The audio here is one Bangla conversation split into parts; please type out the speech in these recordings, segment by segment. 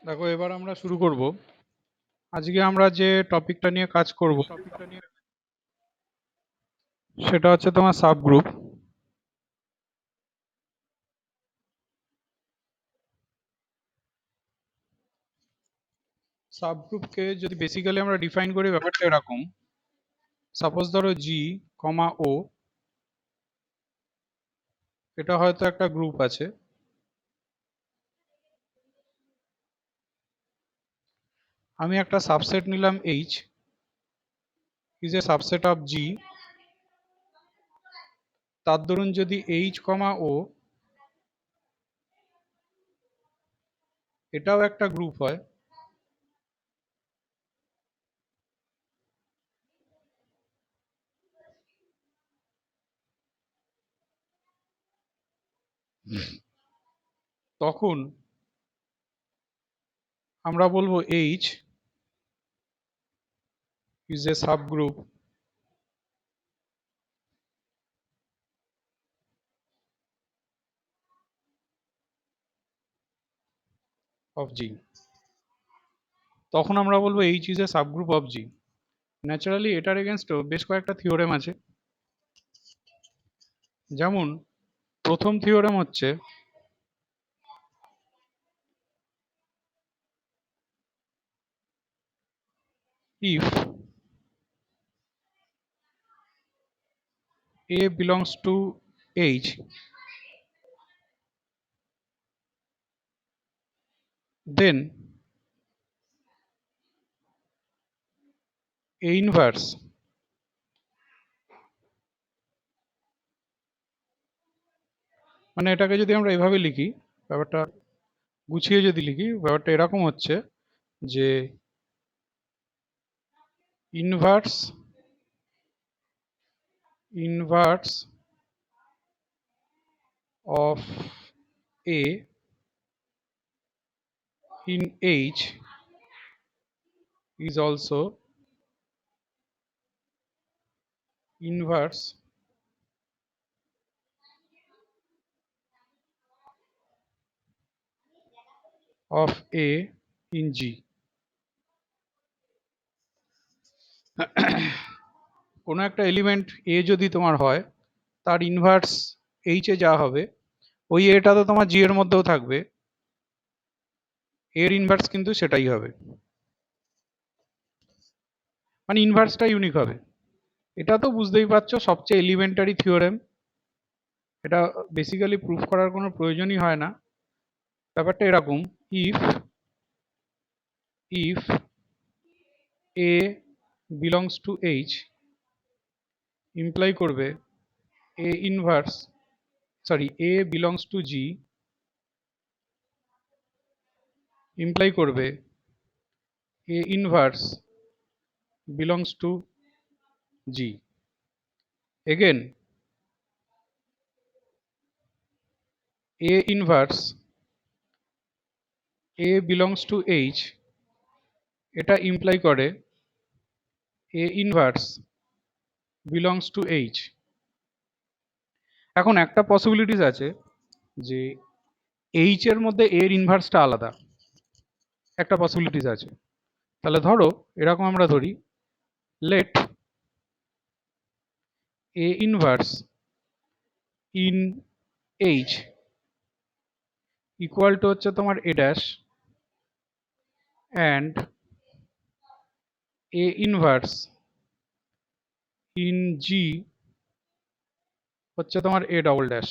দেখো, এবার আমরা শুরু করব। আজকে আমরা যে টপিকটা নিয়ে কাজ করব সেটা হচ্ছে তোমার সাবগ্রুপ। সাবগ্রুপকে যদি বেসিক্যালি আমরা ডিফাইন করি, ব্যাপারটা এরকম। সাপোজ ধরো জি, ও, এটা হয়তো একটা গ্রুপ আছে। আমি একটা সাবসেট নিলাম H, is a subset of G. তার দরুন যদি এইচ, ও এটাও একটা গ্রুপ হয়, তখন আমরা বলবো H is a subgroup of G. তখন আমরা বলবো H is a subgroup of G. Naturally এটার এগেনস্টেও বেশ কয়েকটা থিওরেম আছে। যেমন প্রথম থিওরেম হচ্ছে if A belongs to H, then A inverse মানে এটাকে যদি আমরা এভাবে লিখি, ব্যাপারটা গুছিয়ে যদি লিখি, ব্যাপারটা এরকম হচ্ছে যে inverse inverse of A in H is also inverse of A in G. কোনো একটা এলিমেন্ট A যদি তোমার হয়, তার ইনভার্স H এ যা হবে, ওই এটা তো তোমার G এর মধ্যেও থাকবে, এর ইনভার্স কিন্তু সেটাই হবে, মানে ইনভার্সটা ইউনিক হবে। এটা তো বুঝতেই পারছো, সবচেয়ে এলিমেন্টারি থিওরেম। এটা বেসিক্যালি প্রুফ করার কোনো প্রয়োজনই হয় না। ব্যাপারটা এরকম, if if a belongs to H imply করবে a inverse, sorry, a belongs to G imply করবে a inverse belongs to G. Again a inverse a belongs to H, এটা ইমপ্লাই করে a inverse belongs to H. এখন একটা পসিবিলিটিস আছে যে এইচ এর মধ্যে এর ইনভার্সটা আলাদা, একটা পসিবিলিটিস আছে। তাহলে ধরো এরকম আমরা ধরি, let a inverse in H equal to হচ্ছে তোমার a dash, and a inverse in G হচ্ছে তোমার এ ডবল ড্যাশ।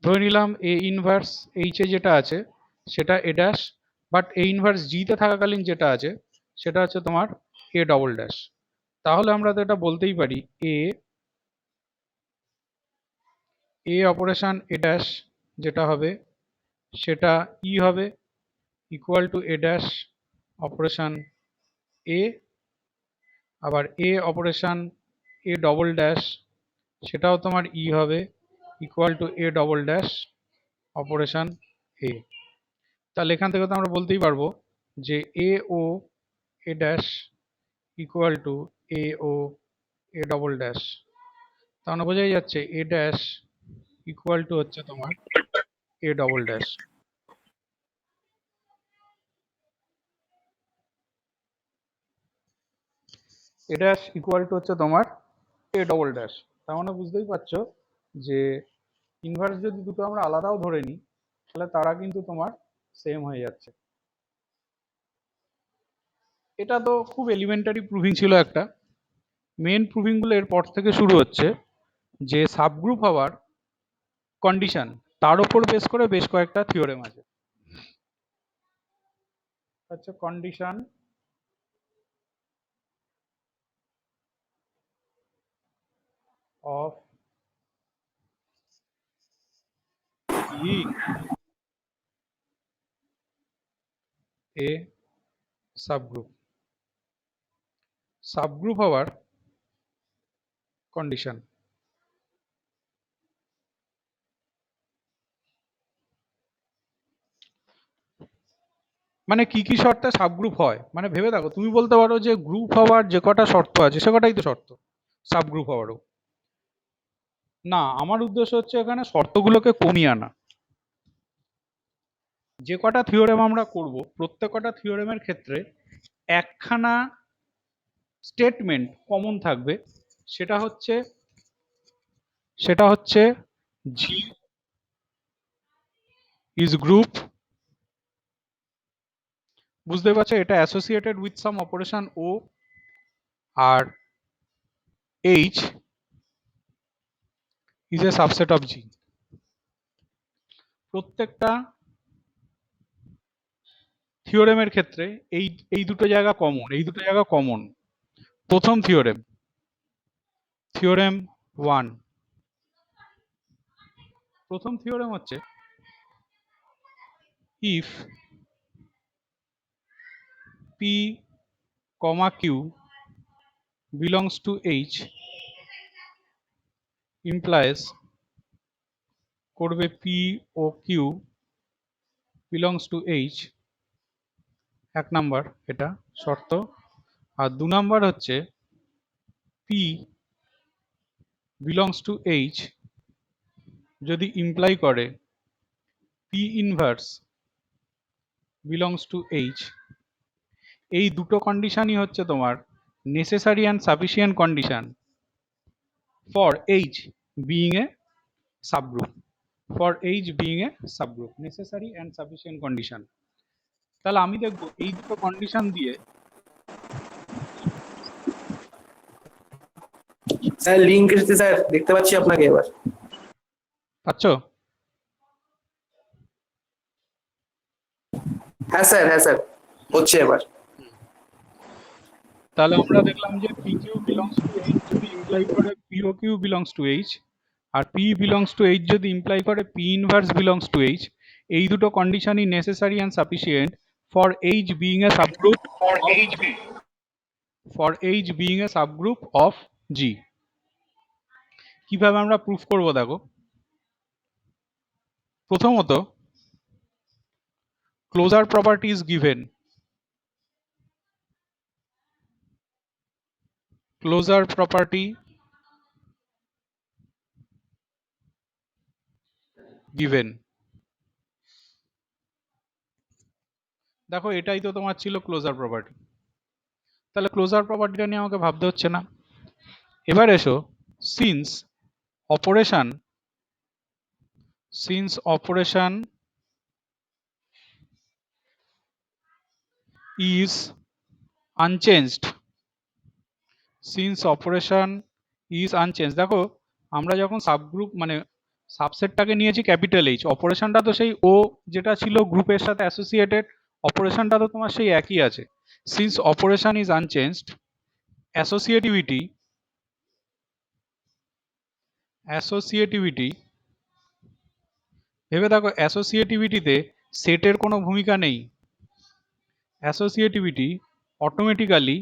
ধরে নিলাম এ ইনভার্স এইচ এ যেটা আছে সেটা a dash, but A inverse জিতে থাকাকালীন যেটা আছে সেটা হচ্ছে তোমার এ ডবল ড্যাশ। তাহলে আমরা তো এটা বলতেই পারি এ এ অপারেশন এ ড্যাশ যেটা হবে সেটা ই হবে equal to a dash operation a, আবার a operation a double dash সেটাও তোমার ই হবে equal to a double dash operation a. তাহলে এখান থেকে তো আমরা বলতেই পারবো যে a o a dash equal to a o a double dash. তাহলে বোঝাই যাচ্ছে এ ড্যাশ ইকুয়াল টু হচ্ছে তোমার a double dash. A dash equal to হচ্ছে তোমার এ ডবল ড্যাশ। তার মানে বুঝতেই পারছো যে ইনভার্স যদি দুটো আমরা আলাদাও ধরে নিই তাহলে তারা কিন্তু তোমার সেম হয়ে যাচ্ছে। এটা তো খুব এলিমেন্টারি প্রুভিং ছিল একটা। মেন প্রুভিং গুলো এরপর থেকে শুরু হচ্ছে, যে সাবগ্রুপ হওয়ার কন্ডিশন, তার উপর বেস করে বেশ কয়েকটা থিওরেম আছে। আচ্ছা, condition of being a subgroup, subgroup হওয়ার কন্ডিশন মানে কি কি শর্তে সাবগ্রুপ হয়, মানে ভেবে দেখো, তুমি বলতে পারো যে গ্রুপ হওয়ার যে কটা শর্ত আছে সে কটাই তো শর্ত সাবগ্রুপ হওয়ারও। না, আমার উদ্দেশ্য হচ্ছে এখানে শর্তগুলোকে কমিয়ে আনা। যে কটা থিওরেম আমরা করব প্রত্যেক কটা থিওরেমের ক্ষেত্রে একখানা স্টেটমেন্ট কমন থাকবে, সেটা হচ্ছে জি ইজ গ্রুপ। বুঝতে পারছো, এটা associated with some operation o, আর H is a subset of G. প্রত্যেকটা থিওরেমের ক্ষেত্রে এই এই দুটো জায়গা কমন, এই দুটো জায়গা কমন। প্রথম থিওরেম, থিওরেম 1, প্রথম থিওরেম হচ্ছে if p comma q belongs to H implies করবে p o q belongs to H, এক নাম্বার এটা শর্ত। আর দু নাম্বার হচ্ছে পি বিলংস টু এইচ যদি ইমপ্লাই করে p inverse belongs to H. এই দুটো কন্ডিশনই হচ্ছে তোমার necessary and sufficient condition for H being a subgroup, for H being a subgroup, necessary and sufficient condition. তাহলে আমি দেখবো এই দুটো কন্ডিশন দিয়ে স্যার লিংক এসেছে স্যার, দেখতে পাচ্ছি আপনাকে এবার। পাচ্ছ। হ্যাঁ স্যার হচ্ছে এবার। তাহলে আমরা দেখলাম যে p q belongs to H যদি ইমপ্লাই করে p o q belongs to H, আর পি বিলংস টু এইচ যদি ইমপ্লাই করে p inverse belongs to H, এই দুটো কন্ডিশনই necessary and sufficient for H being a subgroup of, for H being a subgroup of G. কিভাবে আমরা প্রুফ করব দেখো। প্রথমত, closure property is given, closure property given. দেখো এটাই তো তোমার ছিল ক্লোজার প্রপার্টি, তাহলে ক্লোজার প্রপার্টিটা নিয়ে আমাকে ভাবতে হচ্ছে না। এবার এসো, since operation, since operation is unchanged, since operation is unchange. দেখো আমরা যখন সাবগ্রুপ মানে সাবসেটটাকে নিয়েছি ক্যাপিটাল এইচ, অপারেশনটা তো সেই ও যেটা ছিল গ্রুপের সাথে অ্যাসোসিয়েটেড, অপারেশনটা তো তোমার সেই একই আছে। Since operation is unchanged, associativity, associativity, ভেবে দেখো অ্যাসোসিয়েটিভিটিতে সেটের কোনো ভূমিকা নেই। Associativity automatically,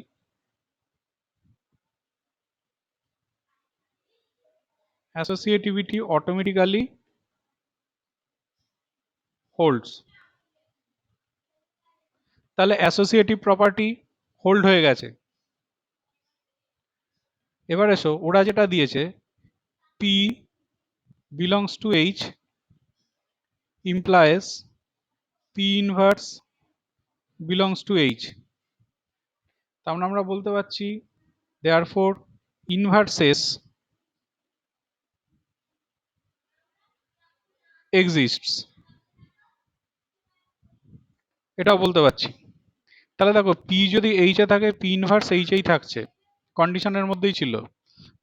associativity automatically holds. তাহলে অ্যাসোসিয়েটিভ প্রপার্টি হোল্ড হয়ে গেছে। এবার এসো, ওরা যেটা দিয়েছে P belongs to H implies P inverse belongs to H, তার মানে আমরা বলতে পারছি therefore inverses exists, এটাও বলতে পারছি। তাহলে দেখো পি যদি এইচে থাকে, পি ইনভার্স এইচেই থাকছে, কন্ডিশনের মধ্যেই ছিল।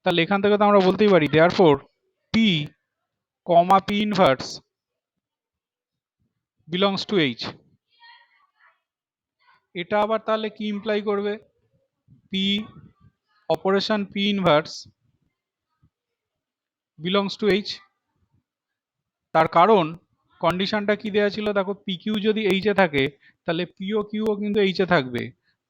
তাহলে এখান থেকে তো আমরা বলতেই পারি therefore P comma P inverse belongs to H. এটা আবার তাহলে কি ইমপ্লাই করবে? P operation P inverse belongs to H. তার কারণ কন্ডিশনটা কি দেওয়া ছিল, দেখো পি কিউ যদি এইচে থাকে তাহলে পিও কিউও কিন্তু এইচে থাকবে।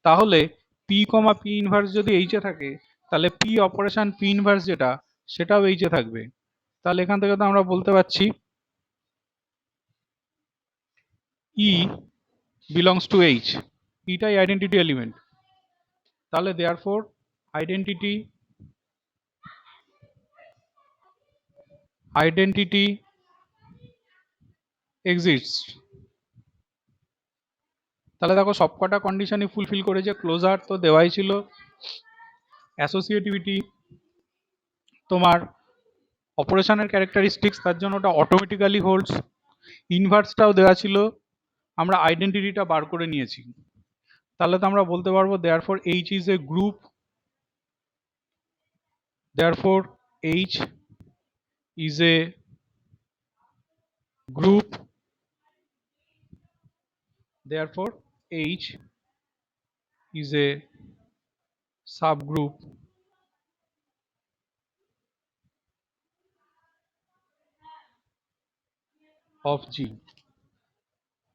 তাহলে পি কমা পি ইনভার্স যদি এইচে থাকে তাহলে পি অপারেশন পি ইনভার্স যেটা সেটাও এইচে থাকবে। তাহলে এখান থেকে তো আমরা বলতে পারছি ই বিলংস টু এইচ, ইটাই আইডেন্টিটি এলিমেন্ট। তাহলে দেয়ারফর আইডেন্টিটি এক্সিস্টস। তাহলে দেখো সবকটা কন্ডিশনই ফুলফিল করেছে। ক্লোজার তো দেওয়াই ছিল, অ্যাসোসিয়েটিভিটি তোমার অপারেশনের ক্যারেক্টারিস্টিক্স, তার জন্য ওটা অটোমেটিক্যালি হোল্ডস। ইনভার্সটাও দেওয়া ছিল, আমরা আইডেন্টিটিটা বার করে নিয়েছি। তাহলে তো আমরা বলতে পারবো therefore H is a group, therefore H is a group, therefore H is a subgroup of G.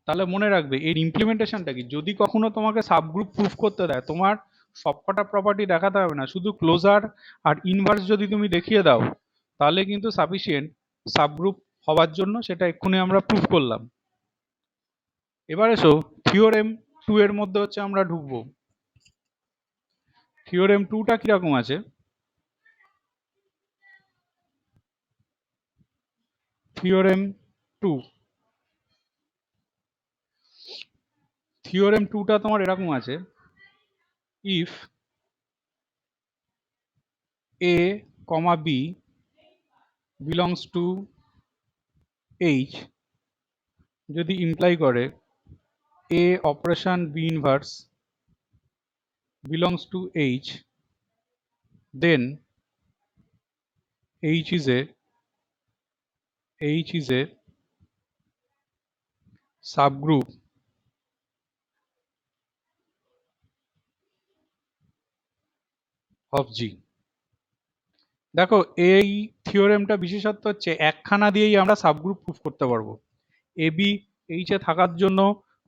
তাহলে মনে রাখবে এর ইমপ্লিমেন্টেশনটা কি, যদি কখনো তোমাকে সাবগ্রুপ প্রুফ করতে দেয়, তোমার সবকটা প্রপার্টি দেখাতে হবে না, শুধু ক্লোজার আর ইনভার্স যদি তুমি দেখিয়ে দাও তাহলে কিন্তু সাফিসিয়েন্ট সাবগ্রুপ হওয়ার জন্য। সেটা এক্ষুনি আমরা প্রুফ করলাম। এবার এসো থিওরেম 2 এর মধ্যে হচ্ছে আমরা ঢুকবো। থিওরেম 2টা কিরকম আছে? থিওরেম 2 থিওরেম 2টা তোমার এরকম আছে, if a comma B belongs to H, যদি ইমপ্লাই করে a operation b inverse belongs to H, then H is a subgroup of G. দেখো এই থিওরেমটা বিশেষত্ব হচ্ছে একখানা দিয়েই আমরা সাবগ্রুপ প্রুফ করতে পারবো। এ বি এইচে থাকার জন্য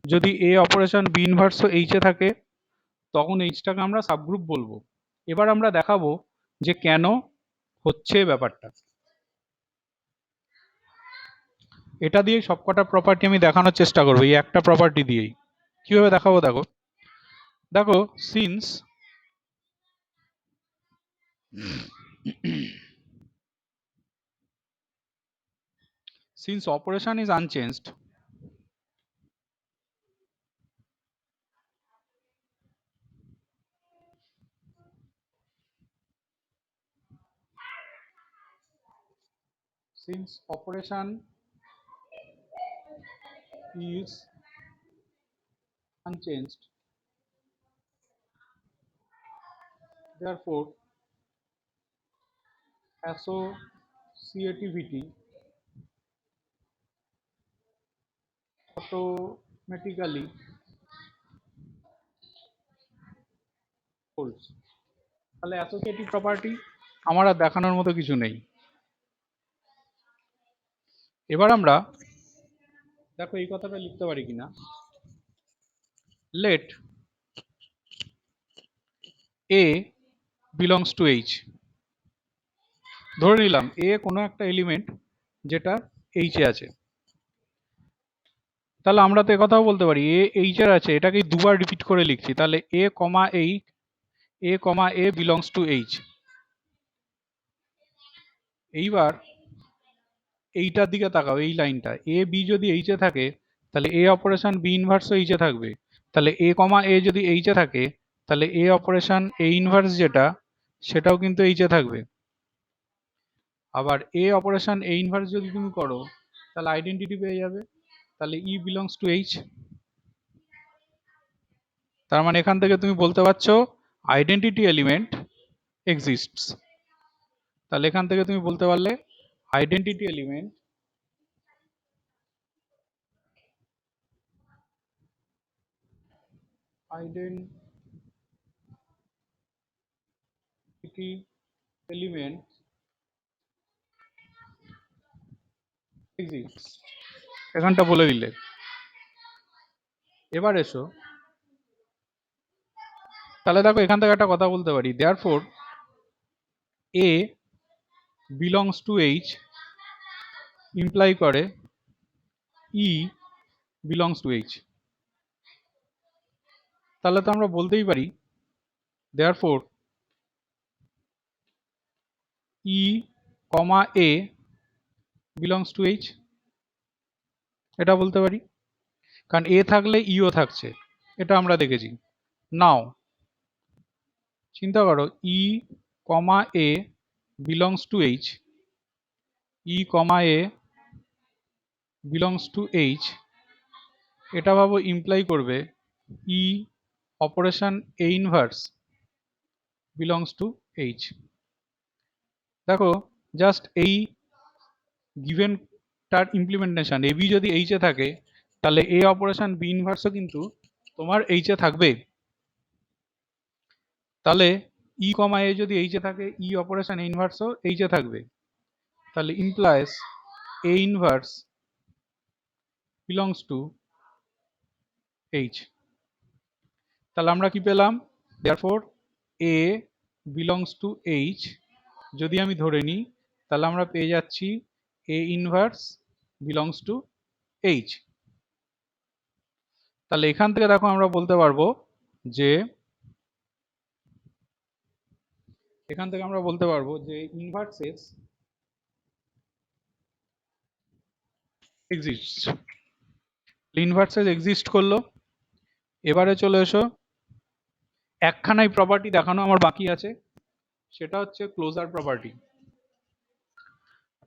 যদি এ অপারেশন বি ইনভার্স এইচে থাকে তখন এইচটাকে আমরা সাবগ্রুপ বলবো। এবার আমরা দেখাবো যে কেন হচ্ছে ব্যাপারটা। এটা দিয়ে সবকটা প্রপার্টি আমি দেখানোর চেষ্টা করবো, এই একটা প্রপার্টি দিয়েই। কিভাবে দেখাবো দেখো, দেখো since since operation is unchanged, since operation is unchanged, therefore associativity automatically holds। তাহলে অ্যাসোসিয়েটিভ প্রপার্টি আমার আর দেখানোর মতো কিছু নেই। এবার আমরা দেখো এই কথাটা লিখতে পারি কিনা, let A belongs to H. ধরে নিলাম এ কোনো একটা এলিমেন্ট যেটা এইচে আছে, তাহলে আমরা তো একথাও বলতে পারি এ এইচের আছে, এটাকে দুবার রিপিট করে লিখছি। তাহলে এ comma a belongs to H. এইবার এইটার দিকে তাকাও, এই লাইনটা এ বি যদি এইচে থাকে তাহলে এ অপারেশন বি ইনভার্স এইচে থাকবে। তাহলে এ কমা এ যদি এইচে থাকে তাহলে এ অপারেশন এ ইনভার্স যেটা সেটাও কিন্তু এইচে থাকবে। আবার এ অপারেশন এ ইনভার্স যদি তুমি করো তাহলে আইডেন্টিটি পেয়ে যাবে, তাহলে ই বিলংস টু এইচ। তার মানে এখান থেকে তুমি বলতে পারছো আইডেন্টিটি এলিমেন্ট এক্সিস্টস। তাহলে এখান থেকে তুমি বলতে পারলে identity element identity element exists, এখানটা বলে দিলে। এবার এসো, তাহলে দেখো এখান থেকে একটা কথা বলতে পারি, therefore A belongs to H imply করে ই বিলংস টু এইচ। তাহলে তো আমরা বলতেই পারি therefore E comma a belongs to H, এটা বলতে পারি, কারণ এ থাকলে ইও থাকছে, এটা আমরা দেখেছি। নাও চিন্তা করো, e comma a belongs to H, e comma a belongs to H, এটা ভাবো ইমপ্লাই করবে e operation a inverse belongs to H. দেখো জাস্ট এই গিভেন তার ইমপ্লিমেন্টেশন এ বি যদি এইচে থাকে তাহলে এ অপারেশন বি ইনভার্সও কিন্তু তোমার এইচে থাকবে। তাহলে ই কমা এ যদি এইচে থাকে ই অপারেশন এ ইনভার্সও এইচে থাকবে, তাহলে implies A inverse belongs to H. তাহলে আমরা কি পেলাম, therefore A belongs to H যদি আমি ধরে নিই তাহলে আমরা পেয়ে যাচ্ছি এ ইনভার্স বিলংস টু এইচ। তাহলে এখান থেকে দেখো আমরা বলতে পারবো যে ইনভার্সেস এক্সিস্ট, ইনভার্সেস এক্সিস্ট করলো। এবারে চলে এসো, একখানাই প্রপার্টি দেখানো আমার বাকি আছে, সেটা হচ্ছে ক্লোজার প্রপার্টি।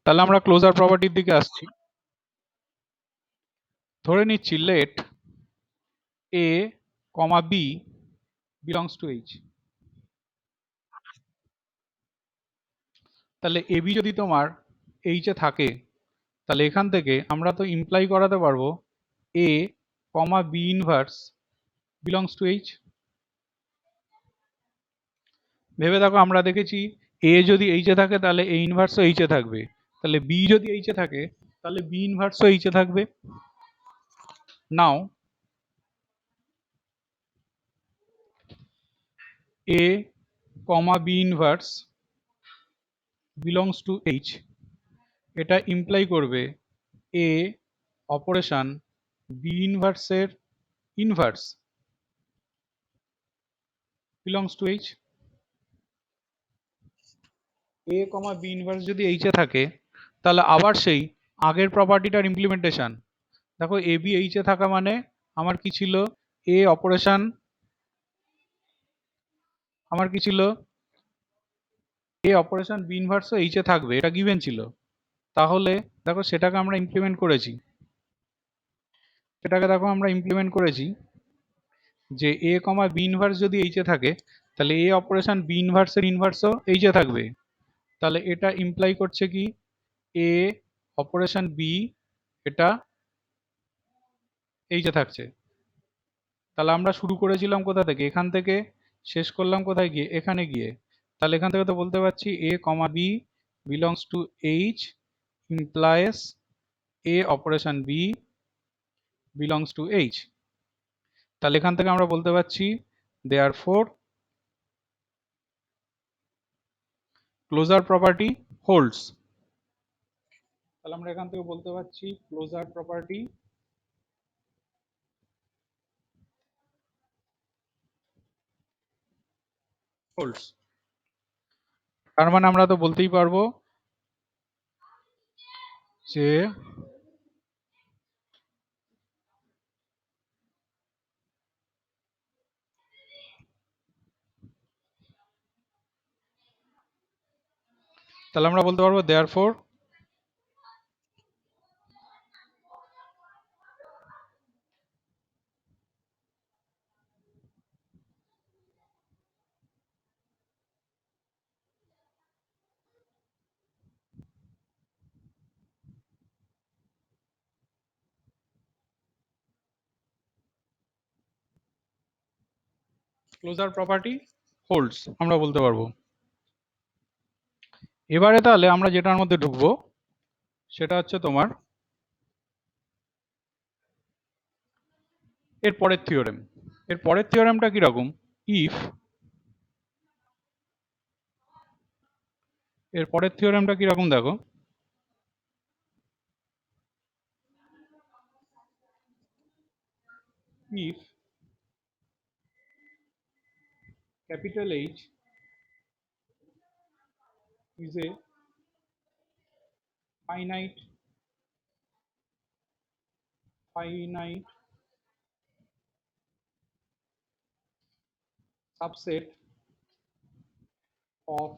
তাহলে আমরা ক্লোজার প্রপার্টির দিকে আসছি। ধরে নিচ্ছি let A comma B belongs to H. তাহলে এ বি যদি তোমার এইচে থাকে তাহলে এখান থেকে আমরা তো ইমপ্লাই করাতে পারবো a comma b inverse belongs to H. ভেবে দেখো, আমরা দেখেছি এ যদি এইচে থাকে তাহলে এ ইনভার্সও এইচে থাকবে, তাহলে বি যদি এইচে থাকে তাহলে বি ইনভার্সও এইচে থাকবে। Now a comma b inverse belongs to H, এটা ইমপ্লাই করবে এ অপারেশন বি ইনভার্সের inverse belongs to H. A comma b inverse যদি এইচে থাকে তাহলে আবার সেই আগের প্রপার্টিটার ইমপ্লিমেন্টেশন। দেখো এ বি এইচে থাকা মানে আমার কি ছিল, এ অপারেশন আমার কি ছিল, এ অপারেশন বি ইনভার্সও এইচে থাকবে, এটা গিভেন ছিল। তাহলে দেখো সেটাকে আমরা ইমপ্লিমেন্ট করেছি, যে এ কমা বি ইনভার্স যদি এইচে থাকে তাহলে এ অপারেশন বি ইনভার্সের ইনভার্সও এইচে থাকবে। তাহলে এটা ইমপ্লাই করছে কি এ অপারেশন বি এটা এইচে থাকছে। তাহলে আমরা শুরু করেছিলাম কোথা থেকে, এখান থেকে, শেষ করলাম কোথায় গিয়ে, এখানে গিয়ে। তাহলে এখান থেকে তো বলতে পারছি a comma B belongs to H implies a operation b belongs to H. তাহলে এখান থেকে আমরা বলতে পারছি দেয়ারফর ক্লোজার প্রপার্টি হোল্ডস। তাহলে আমরা এখান থেকে বলতে পারছি ক্লোজার প্রপার্টি হোল্ডস। তার মানে আমরা তো বলতেই পারবো যে তাহলে আমরা বলতে পারবো therefore ক্লোজার প্রপার্টি হোল্ডস আমরা বলতে পারবো। এবারে তাহলে আমরা যেটার মধ্যে ঢুকবো সেটা হচ্ছে তোমার এর পরের থিওরেম। এর পরের থিওরেমটা কিরকম, ইফ, এর পরের থিওরেমটা কিরকম দেখো, if capital H is a finite subset of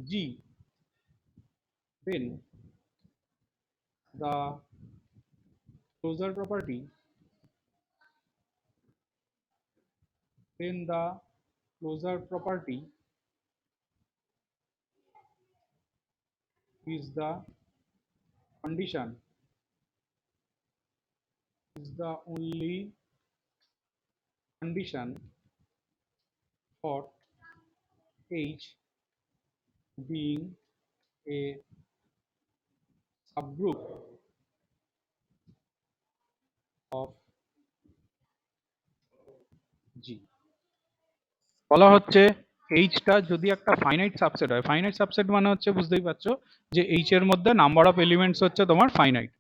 G, then the closure property then the closure property is the condition, is the only condition for H being a subgroup of G। বলা হচ্ছে এইচটা যদি একটা ফাইনাইট সাবসেট হয়, ফাইনাইট সাবসেট মানে হচ্ছে বুঝতেই পারছো যে এইচ এর মধ্যে নাম্বার অফ এলিমেন্টস হচ্ছে তোমার ফাইনাইট,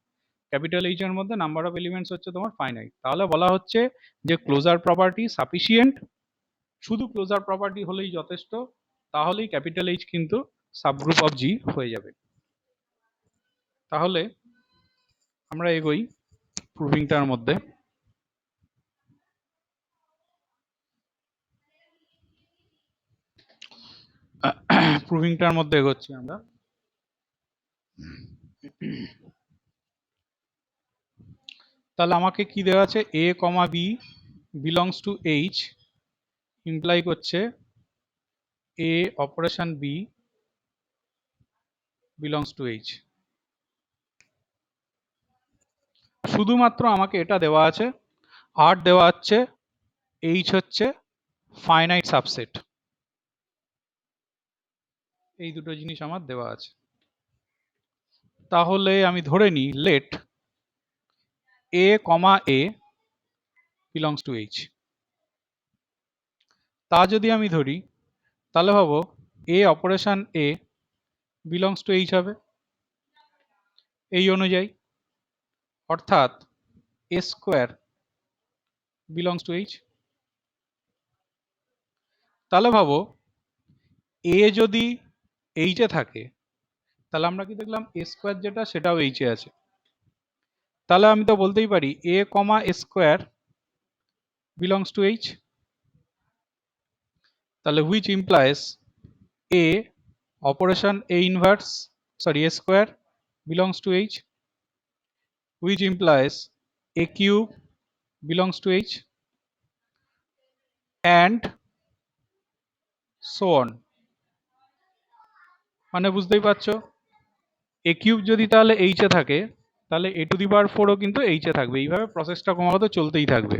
ক্যাপিটাল এইচ এর মধ্যে নাম্বার অফ এলিমেন্টস হচ্ছে তোমার ফাইনাইট, তাহলে বলা হচ্ছে যে ক্লোজার প্রপার্টি সাফিসিয়েন্ট, শুধু ক্লোজার প্রপার্টি হলেই যথেষ্ট, তাহলেই ক্যাপিটাল এইচ কিন্তু সাবগ্রুপ অফ জি হয়ে যাবে। তাহলে আমরা এগোই প্রুভিংটার মধ্যে। প্রুভিংটার মধ্যে এগোচ্ছি আমরা। তাহলে আমাকে কি দেওয়া আছে, a comma B belongs to H imply করছে a operation b belongs to H. শুধুমাত্র আমাকে এটা দেওয়া আছে, আর দেওয়া আছে এইচ হচ্ছে ফাইনাইট সাবসেট, এই দুটো জিনিস আমার দেওয়া আছে। তাহলে আমি ধরে নিই let A comma a belongs to H. তা যদি আমি ধরি তাহলে ভাবো a operation a belongs to H হবে এই অনুযায়ী, অর্থাৎ a square belongs to H. তাহলে ভাবো এ যদি এইচে থাকে তাহলে আমরা কি দেখলাম, এ স্কোয়ার যেটা সেটাও এইচে আছে, তাহলে আমি তো বলতেই পারি এ কমা স্কোয়ার বিলংস টু এইচ। তাহলে which implies a operation a inverse sorry A square belongs to H, which implies a cube belongs to H and so on। মানে বুঝতেই পারছো এ কিউব যদি তাহলে এইচ এ থাকে তাহলে এ টু দি পাওয়ার 4ও কিন্তু এইচ এ থাকবে, এইভাবে প্রসেসটা ক্রমাগত চলতেই থাকবে।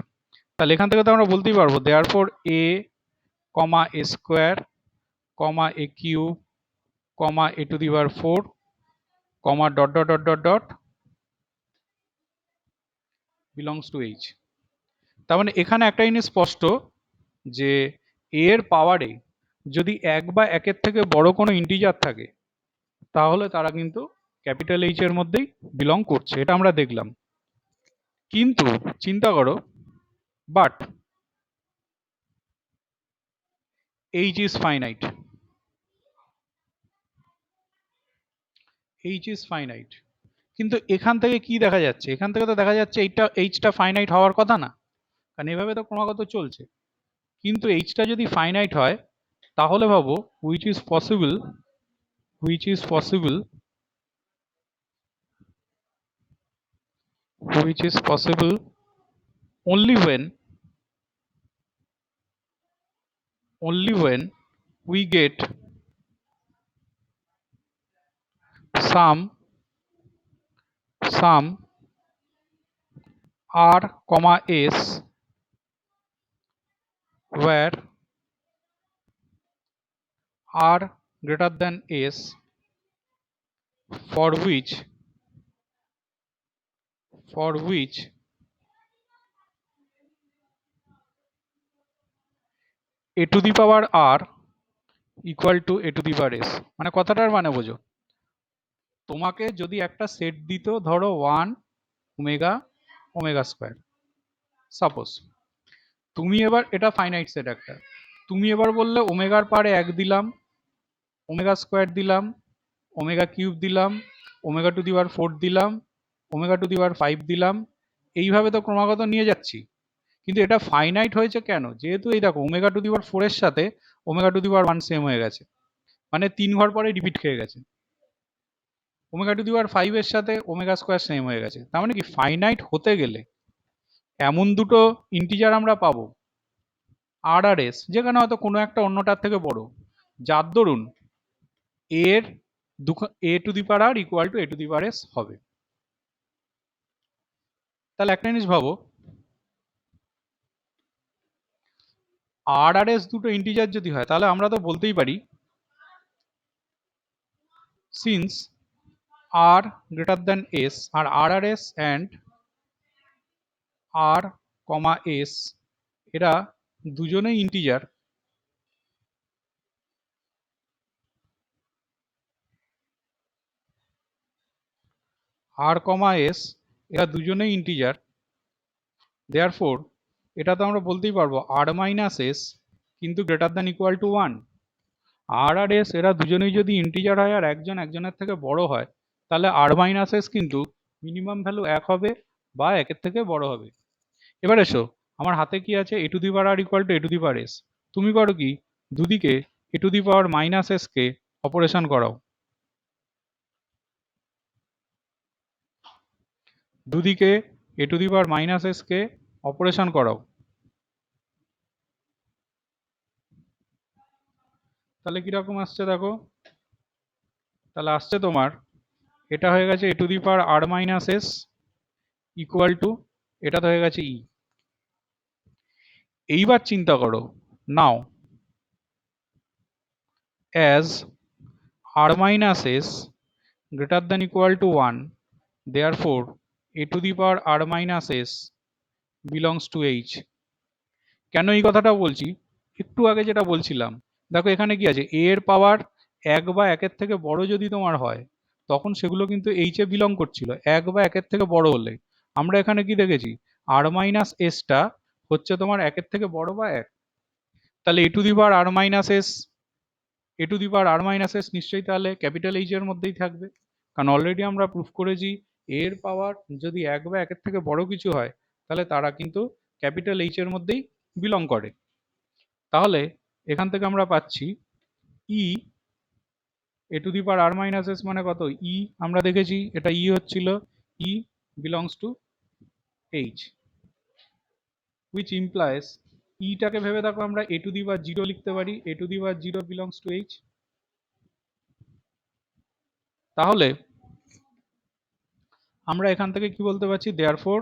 তাহলে এখান থেকে তো আমরা বলতেই পারবো therefore a comma A square comma A cube comma A to the power 4 comma dot dot dot dot dot belongs to H. তার মানে এখানে একটা জিনিস স্পষ্ট যে এর পাওয়ারে যদি এক বা একের থেকে বড় কোনো ইন্টিজার থাকে তাহলে তারা কিন্তু ক্যাপিটাল এইচ এর মধ্যেই বিলং করছে, এটা আমরা দেখলাম। কিন্তু চিন্তা করো but H is finite, H is finite, কিন্তু এখান থেকে কি দেখা যাচ্ছে, এখান থেকে তো দেখা যাচ্ছে এইটা এইচটা ফাইনাইট হওয়ার কথা না, কারণ এভাবে তো ক্রমাগত চলছে। কিন্তু এইচটা যদি ফাইনাইট হয় তাহলে ভাবো which is possible only when we get some r comma s where r greater than s, for which a to the power r equal to a to the power s। মানে কথাটার মানে বোঝো, তোমাকে যদি একটা সেট দিত ধরো 1 ওমেগা ওমেগা স্কয়ার সাপোজ, তুমি এবার এটা ফাইনাইট সেট একটা, তুমি এবার বললে ওমেগার পারে 1 দিলাম, ওমেগা স্কয়ার দিলাম, ওমেগা কিউব দিলাম, ওমেগা টু দি পাওয়ার 4 দিলাম, ওমেগা টু দি পাওয়ার 5 দিলাম, এইভাবে তো ক্রমাগত নিয়ে যাচ্ছি। কিন্তু এটা ফাইনাইট হয়েছে কেন? যেহেতু এই দেখো ওমেগা টু দি পাওয়ার 4 এর সাথে omega two the power 1 same হয়ে গেছে, মানে 3 ঘর পরে রিপিট খেয়ে গেছে। ওমেগা টু দি পাওয়ার 5 এর সাথে ওমেগা স্কয়ার সেম হয়ে গেছে। তার মানে কি ফাইনাইট হতে গেলে এমন দুটো ইন্টিজার আমরা পাবো আর আর এস, যেখানে হয়তো কোনো একটা অন্যটার থেকে বড়, যার দরুন এর a to the power r equal to a to the power s হবে। তাহলে একটা জিনিস ভাবো, আর আর এস দুটো ইন্টিজার যদি হয় তাহলে আমরা তো বলতেই পারি since R greater than S, আর R R S and R comma S এরা দুজনেই ইন্টিজার, আর কমা এস এরা দুজনেই ইন্টিজার, দেয়ারফোর এটা তো আমরা বলতেই পারবো আর মাইনাস এস কিন্তু গ্রেটার দ্যান ইকুয়াল টু 1। আর আর এস এরা দুজনেই যদি ইন্টিজার হয় আর একজন একজনের থেকে বড় হয়, তাহলে আর মাইনাস এস কিন্তু মিনিমাম ভ্যালু 1 হবে বা 1-এর থেকে বড় হবে। এবার এসো, আমার হাতে কি আছে, a to the power r equal to a to the power s. তুমি করো কি, দুদিকে a to the power minus s কে অপারেশন করাও, দুদিকে a to the power minus s কে অপারেশন করাও। তাহলে কিরকম আসছে দেখো, তাহলে আসছে তোমার এটা হয়ে গেছে a to the power r minus s equal to, এটা তো হয়ে গেছে ই। এইবার চিন্তা করো, now as r minus s greater than equal to 1, therefore a to the power r minus s belongs to h। কেন এই কথাটা বলছি, একটু আগে যেটা বলছিলাম, দেখো এখানে কি আছে, a এর পাওয়ার 1 বা 1-এর থেকে বড় যদি তোমার হয় তখন সেগুলো কিন্তু h এ বিলং করছিল, 1 বা 1-এর থেকে বড় হলে। আমরা এখানে কি দেখেছি, r মাইনাস এসটা হচ্ছে তোমার 1-এর থেকে বড় বা 1, তাহলে a to the power r minus s, a to the power r minus s নিশ্চয়ই তাহলে ক্যাপিটাল এইচ এর মধ্যেই থাকবে, কারণ অলরেডি আমরা প্রুফ করেছি এর পাওয়ার যদি 1 বা 1-এর থেকে বড় কিছু হয় তাহলে তারা কিন্তু ক্যাপিটাল এইচ এর মধ্যেই বিলং করে। তাহলে এখান থেকে আমরা পাচ্ছি e a to the power r minus s মানে কত, ই আমরা দেখেছি এটা ই হচ্ছিল, e belongs to H, which implies ইটাকে ভেবে দেখো আমরা এ টু দি পাওয়ার 0 লিখতে পারি, a to the power 0 belongs to H. তাহলে আমরা এখান থেকে কি বলতে পারছি, দেয়ারফোর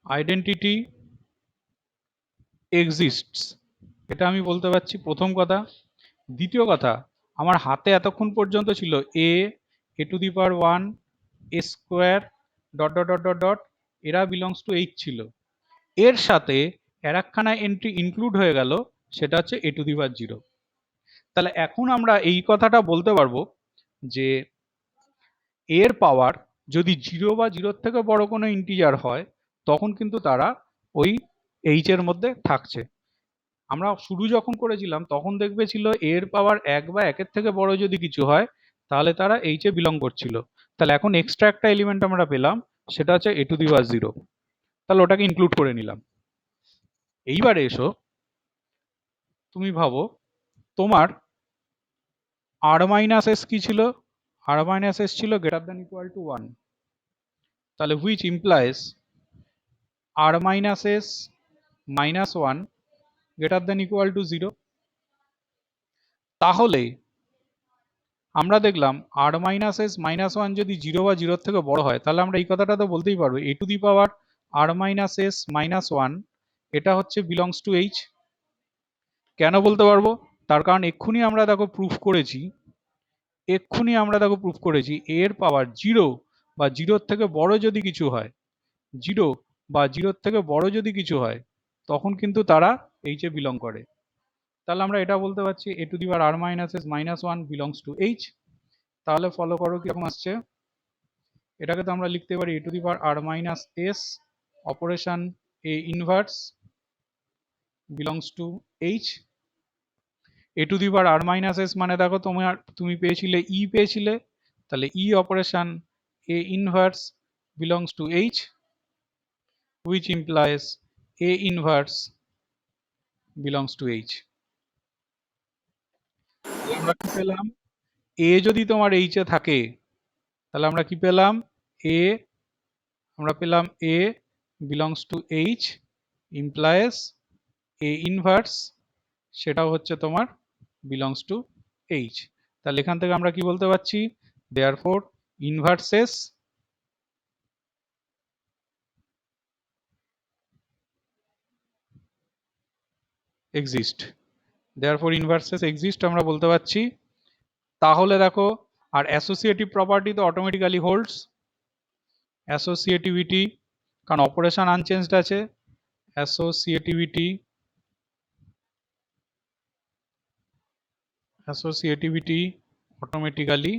আইডেন্টিটি এক্সিস্টস, এটা আমি বলতে পারছি প্রথম কথা। দ্বিতীয় কথা, আমার হাতে এতক্ষণ পর্যন্ত ছিল a to the power 1 a square dot dot dot dot dot, এরা বিলংস টু এইচ ছিল, এর সাথে আর একখানা এন্ট্রি ইনক্লুড হয়ে গেল, সেটা হচ্ছে এ টু দি পাওয়ার 0। তাহলে এখন আমরা এই কথাটা বলতে পারবো যে এর পাওয়ার যদি 0 বা 0-এর থেকে বড় কোনো ইন্টিজার হয় তখন কিন্তু তারা ওই এইচ এর মধ্যে থাকছে। আমরা শুরু যখন করেছিলাম তখন দেখবে ছিল এর পাওয়ার 1 বা 1-এর থেকে বড় যদি কিছু হয় তাহলে তারা এইচ এ বিলং করছিল। তাহলে এখন এক্সট্রা একটা এলিমেন্ট আমরা পেলাম, সেটা হচ্ছে এ টু দি পাওয়ার 0, তাহলে ওটাকে ইনক্লুড করে নিলাম। এইবারে এসো, তুমি ভাবো তোমার r মাইনাস এস কি ছিল? r মাইনাস এস ছিল গ্রেটার দ্যান ইকুয়াল টু 1, তাহলে which implies r minus S minus 1 greater than equal two 0। তাহলে আমরা দেখলাম r মাইনাস এস মাইনাস 1 যদি 0 বা 0 থেকে বড় হয়, তাহলে আমরা এই কথাটা তো বলতেই পারবো a two the power r minus S minus 1 এটা হচ্ছে বিলংস টু h। কেন বলতে পারবো? তার কারণ এক্ষুনি আমরা দেখো প্রুফ করেছি, এর পাওয়ার 0 বা 0 থেকে বড় যদি কিছু হয়, 0 বা 0 থেকে বড় যদি কিছু হয়, তখন কিন্তু তারা h এ বিলং করে। তাহলে আমরা এটা বলতে পারছি a two the power r minus S minus 1 belongs to h। তাহলে ফলো করো কিরকম আসছে, এটাকে তো আমরা লিখতে পারি a two the power r minus S operation a inverse belongs two h। a two the power r minus s মানে দেখো তুমি পেয়েছিলে e পেয়েছিলে, তাহলে e operation a inverse belongs two h which implies a inverse belongs to h। তাহলে আমরা কি পেলাম, a যদি তোমার h এ থাকে তাহলে আমরা কি পেলাম, a আমরা পেলাম a belongs to h implies a inverse সেটাও হচ্ছে তোমার belongs to h। তাহলে এখান থেকে আমরা কি বলতে পারছি, therefore inverses exist, আমরা বলতে পারছি। তাহলে দেখো আর অ্যাসোসিয়েটিভ প্রপার্টি তো অটোমেটিক্যালি হোল্ডস, অ্যাসোসিয়েটিভিটি কারণ অপারেশন আনচেঞ্জড আছে, associativity automatically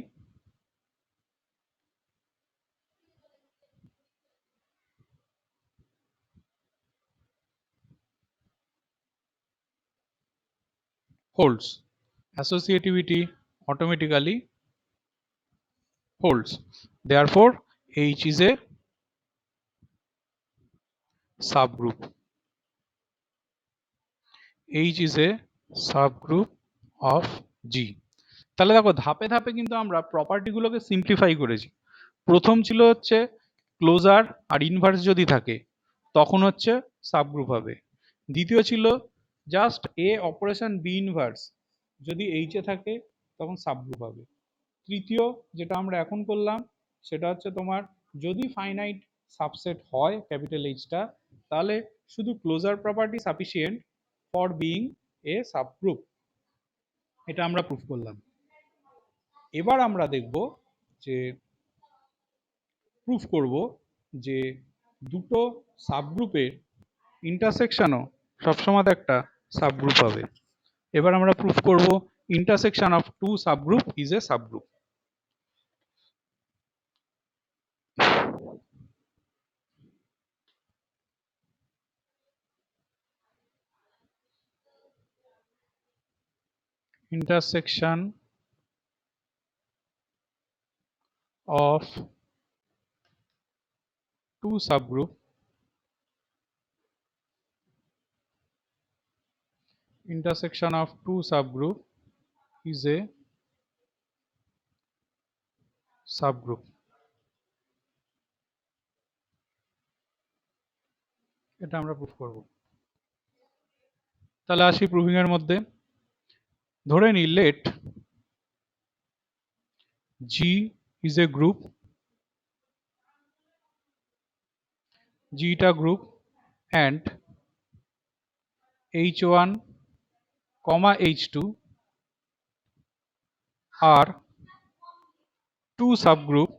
holds, associativity automatically holds, therefore H is a subgroup, H is a subgroup of G। তাহলে দেখো ধাপে ধাপে কিন্তু আমরা প্রপার্টি গুলোকে সিম্পলিফাই করেছি। প্রথম ছিল হচ্ছে ক্লোজার আর ইনভার্স যদি থাকে তখন হচ্ছে সাবগ্রুপ হবে। দ্বিতীয় ছিল just a operation b inverse যদি এইচ এ থাকে তখন সাবগ্রুপ হবে। তৃতীয় যেটা আমরা এখন করলাম সেটা হচ্ছে তোমার যদি ফাইনাইট সাবসেট হয় ক্যাপিটাল এইচটা, তাহলে শুধু closure property sufficient for being a subgroup, এটা আমরা প্রুফ করলাম। এবার আমরা দেখব যে প্রুফ করব যে দুটো সাবগ্রুপের ইন্টারসেকশনও সবসময় একটা সাবগ্রুপ হবে। এবার আমরা প্রুফ করব intersection of two subgroup is a subgroup. intersection of two subgroup intersection of two subgroup is a subgroup। এটা আমরা প্রুফ করব। তাহলে আসি প্রুফিং এর মধ্যে। ধরে নি let G is a group, G টা group and H1 H2 are two subgroup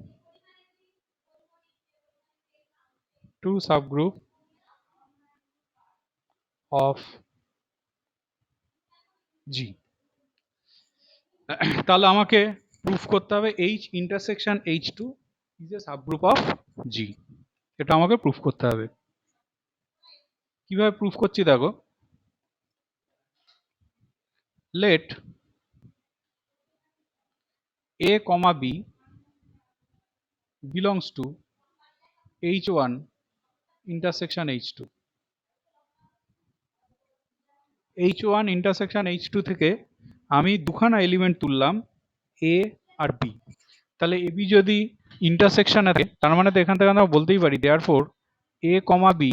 of G। তাহলে আমাকে প্রুফ করতে হবে H intersection H2 is a subgroup of G, এটা আমাকে প্রুফ করতে হবে। কিভাবে প্রুফ করছি দেখো, let A comma B belongs to H1 intersection H2, H1 intersection H2 থেকে আমি দুখানা এলিমেন্ট তুললাম A আর B। তাহলে AB যদি ইন্টারসেকশনে থাকে তার মানে তো এখান থেকে আমরা বলতেই পারি therefore A, B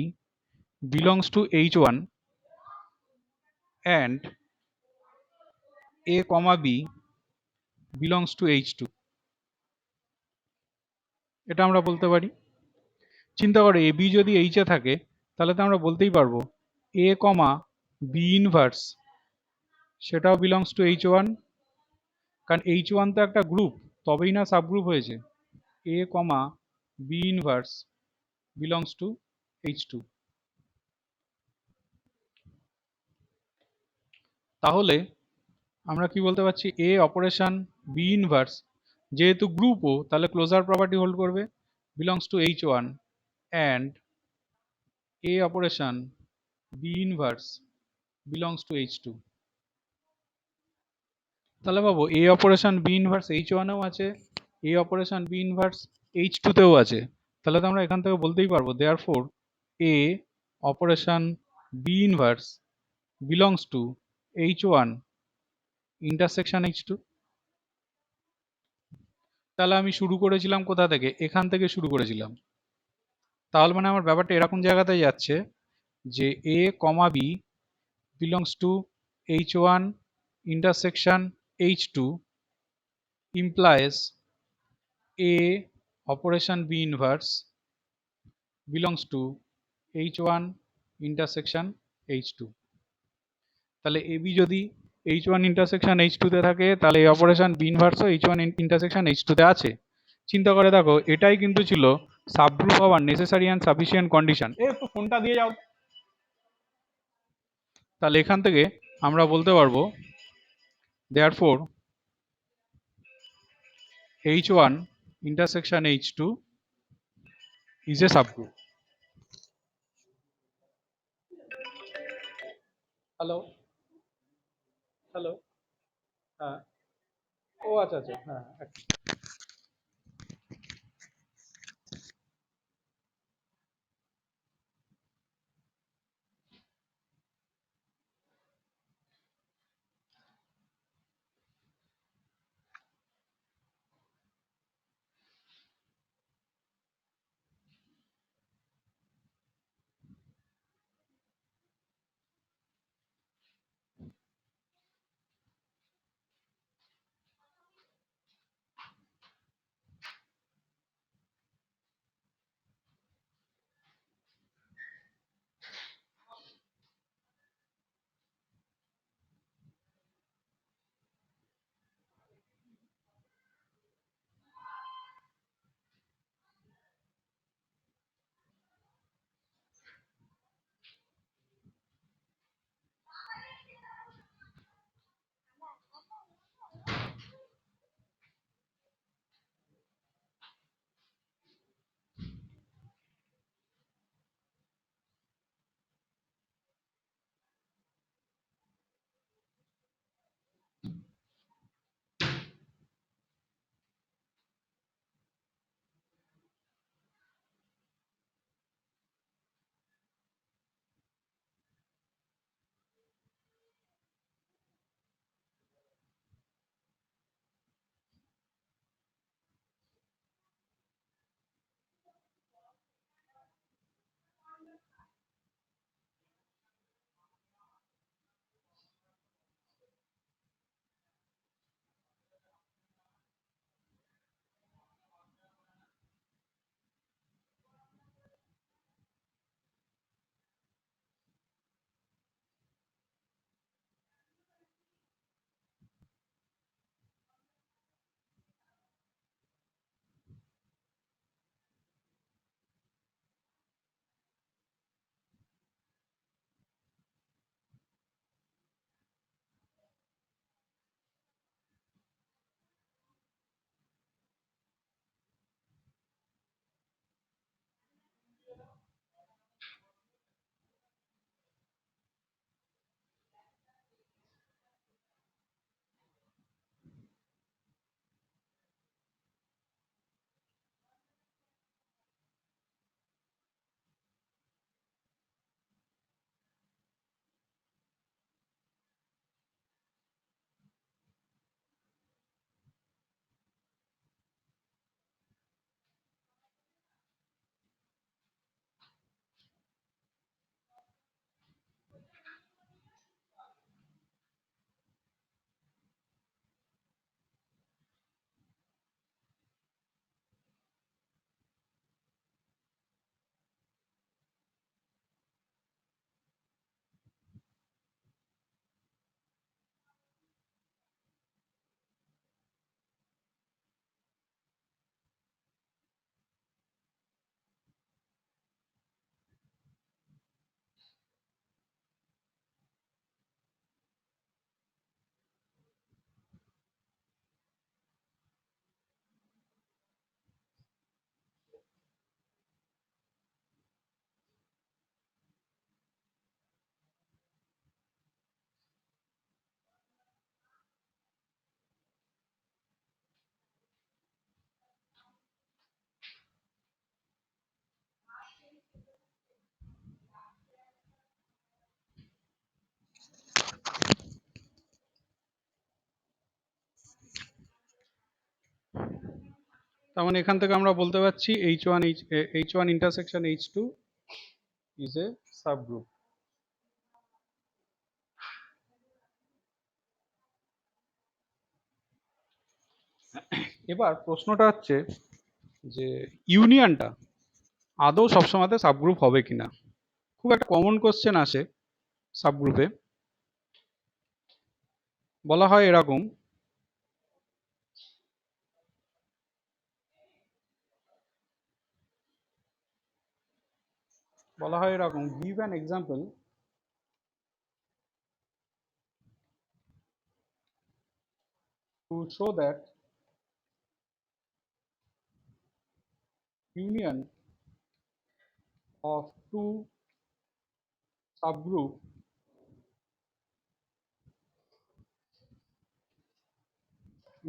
belongs to H1 and A, B belongs to H2। এটা আমরা বলতে পারি। চিন্তা করো AB যদি H এ থাকে তাহলে তো আমরা বলতেই পারবো A, B ইনভার্স সেটাও বিলংস টু H1, কারণ H1 তো একটা গ্রুপ, তবেই না সাবগ্রুপ হয়েছে। A, B inverse belongs two H2। তাহলে আমরা কি বলতে পারছি, A অপারেশন B ইনভার্স যেহেতু গ্রুপও তাহলে ক্লোজার প্রপার্টি হোল্ড করবে, belongs to H1 and A operation B inverse belongs two H2। তাহলে পাবো A operation B inverse H1 এও আছে, A operation B inverse H2 তেও আছে। তাহলে তো আমরা এখান থেকে বলতেই পারবো therefore A operation B inverse belongs two H1 intersection H2। তাহলে আমি শুরু করেছিলাম কোথা থেকে? এখান থেকে শুরু করেছিলাম। তাহলে মানে আমার ব্যাপারটা এরকম জায়গাতে যাচ্ছে যে A, B belongs to H1 intersection H2 implies A operation B inverse belongs to H1 intersection H2। তাহলে AB যদি H1 intersection H2 তে থাকে তাহলে A অপারেশন B ইনভার্স ও H1 intersection H2 তে আছে। চিন্তা করে দেখো, এটাই কিন্তু ছিল সাবগ্রুপ হওয়ার নেসেসারি অ্যান্ড সাফিসিয়েন্ট কন্ডিশন। একটু ফোনটা দিয়ে যাও। তাহলে এখান থেকে আমরা বলতে পারবো therefore H1 intersection H2 is a subgroup। Hello hello, হ্যাঁ, ও আচ্ছা আচ্ছা, হ্যাঁ। তার মানে এখান থেকে আমরা বলতে পারছি H1 intersection H2 is a subgroup. এবার প্রশ্নটা হচ্ছে যে ইউনিয়নটা আদৌ সবসময়তে সাবগ্রুপ হবে কিনা। খুব একটা কমন কোশ্চেন আসে সাবগ্রুপে। বলা হয় এরকম, give an example to show that union of two subgroup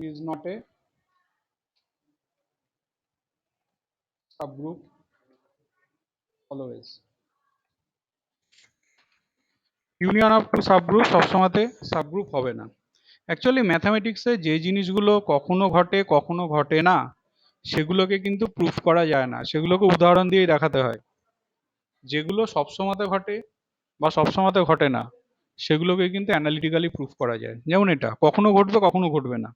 is not a subgroup always. Union of two subgroup সবসময়তে সাবগ্রুপ হবে না। অ্যাকচুয়ালি ম্যাথামেটিক্সে যে জিনিসগুলো কখনো ঘটে কখনো ঘটে না সেগুলোকে কিন্তু প্রুফ করা যায় না, সেগুলোকে উদাহরণ দিয়েই দেখাতে হয়। যেগুলো সবসময়তে ঘটে বা সবসময়তে ঘটে না সেগুলোকে কিন্তু অ্যানালিটিক্যালি প্রুফ করা যায়। যেমন এটা কখনো ঘটবে কখনো ঘটবে না,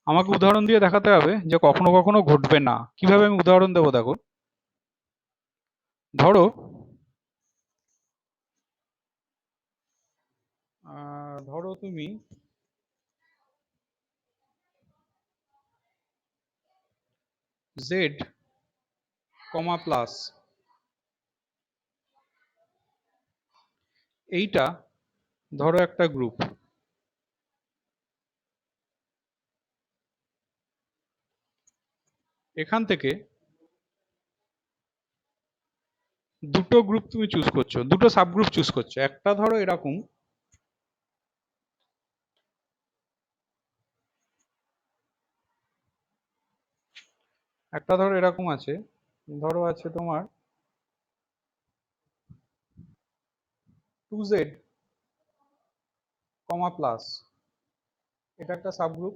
আমাকে উদাহরণ দিয়ে দেখাতে হবে যে কখনো কখনো ঘটবে না। কিভাবে আমি উদাহরণ দেবো দেখো, ধরো ধরো তুমি জেড কমা প্লাস এইটা ধরো একটা গ্রুপ। এখান থেকে দুটো গ্রুপ তুমি চুজ করছো, দুটো সাবগ্রুপ চুজ করছো। একটা ধরো এরকম, একটা ধরো এরকম আছে, ধরো আছে তোমার 2z কমা প্লাস, এটা একটা সাবগ্রুপ।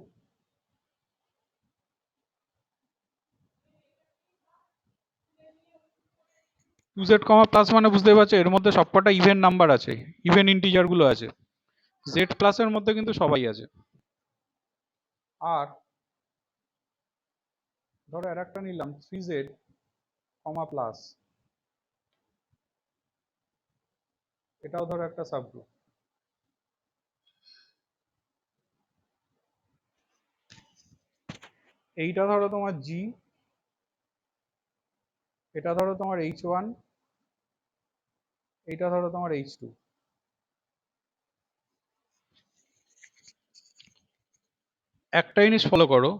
2z কমা প্লাস মানে বুঝতেই পারছো এর মধ্যে সবকটা ইভেন নাম্বার আছে, ইভেন ইন্টিজার গুলো আছে। z প্লাস এর মধ্যে কিন্তু সবাই আছে। আর ধরো আর একটা নিলাম 3z কমা প্লাস, এটাও ধরো একটা সাবগ্রুপ। এইটা ধরো তোমার g, এটা ধরো তোমার h1, এইটা ধরো তোমার h2। একটা জিনিস ফলো করো,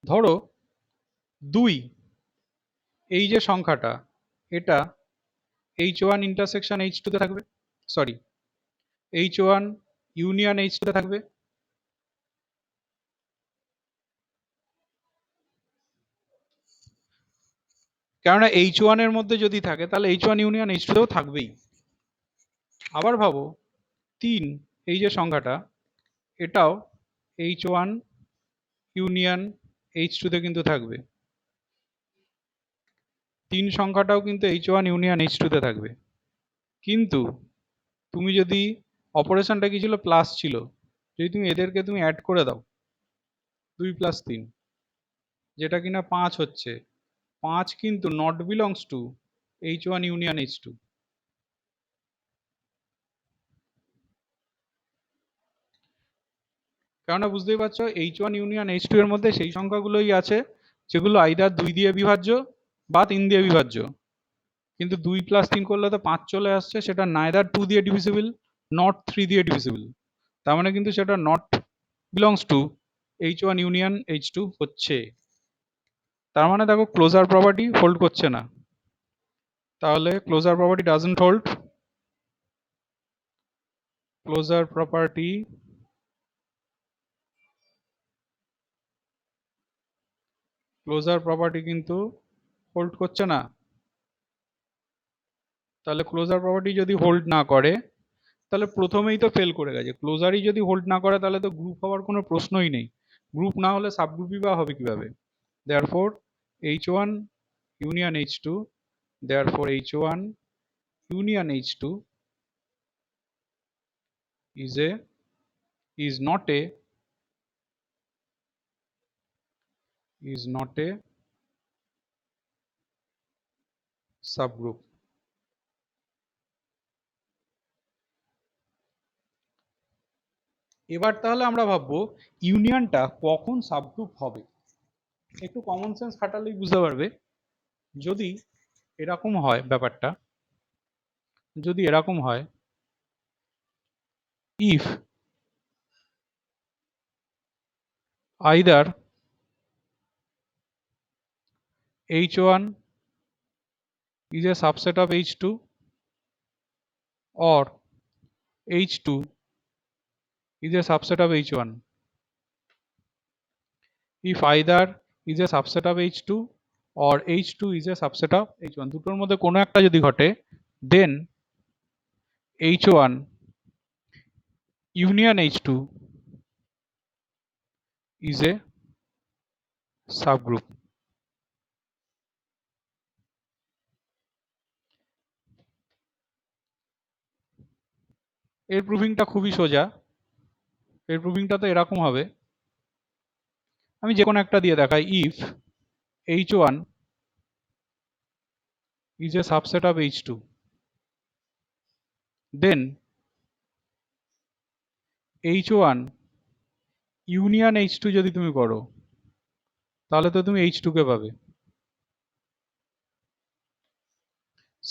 ধরো 2 এই যে সংখ্যাটা এটা h1 ইন্টারসেকশন h2 তে থাকবে, সরি h1 ইউনিয়ন h2 তে থাকবে। কেননা h1 এর মধ্যে যদি থাকে তাহলে h1 ইউনিয়ন h2 তেও থাকবেই। আবার ভাবো 3 এই যে সংখ্যাটা এটাও h1 ইউনিয়ন h2 তে কিন্তু থাকবে। 3 সংখ্যাটাও কিন্তু h1 ইউনিয়ন h2 তে থাকবে। কিন্তু তুমি যদি অপারেশনটা কি ছিল, প্লাস ছিল, যদি তুমি এদেরকে তুমি অ্যাড করে দাও 2 + 3 যেটা কিনা 5 হচ্ছে, 5 কিন্তু not belongs to h1 union h2। কেননা বুঝতেই পারছো h1 ইউনিয়ন h2 এর মধ্যে সেই সংখ্যাগুলোই আছে যেগুলো আইদার 2 দিয়ে বিভাজ্য বা 3 দিয়ে বিভাজ্য। কিন্তু 2 + 3 করলে তো 5 চলে আসছে, সেটা নাইদার 2 দিয়ে ডিভিজিবল নট 3 দিয়ে ডিভিজিবল। তার মানে কিন্তু সেটা not belongs to h1 union h2 হচ্ছে। তার মানে দেখো ক্লোজার প্রপার্টি হোল্ড করছে না। তাহলে closure property doesn't hold, closure property কিন্তু হোল্ড করছে না। তাহলে ক্লোজার প্রপার্টি যদি হোল্ড না করে তাহলে প্রথমেই তো ফেল করে গেছে। ক্লোজারই যদি হোল্ড না করে তাহলে তো গ্রুপ হওয়ার কোনো প্রশ্নই নেই। গ্রুপ না হলে সাবগ্রুপই বা হবে কিভাবে? therefore H1 union H2, therefore H1 union H2 is not a subgroup. এবার তাহলে আমরা ভাববো ইউনিয়নটা কখন সাবগ্রুপ হবে। একটু কমন সেন্স খাটালেই বুঝতে পারবে। যদি এরকম হয় ব্যাপারটা, যদি এরকম হয় if either H1 is a subset of H2 or H2 is a subset of H1. If either is a subset of H2 or H2 is a subset of H1, দুটোর মধ্যে কোনো একটা যদি ঘটে, then H1 union H2 is a subgroup. এর প্রুফিংটা খুবই সোজা। এর প্রুফিংটা তো এরকম হবে, আমি যে কোনো একটা দিয়ে দেখাই। if H1 is a subset of H2, then H1 union H2 যদি তুমি করো, তাহলে তো তুমি H2 কে পাবে।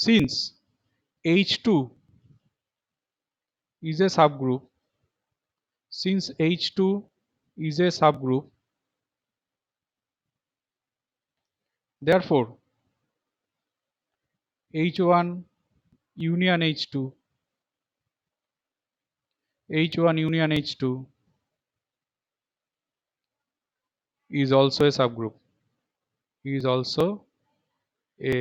since H2 is a subgroup, since H2 is a subgroup, therefore H1 union H2, H1 union H2 is also a subgroup, is also a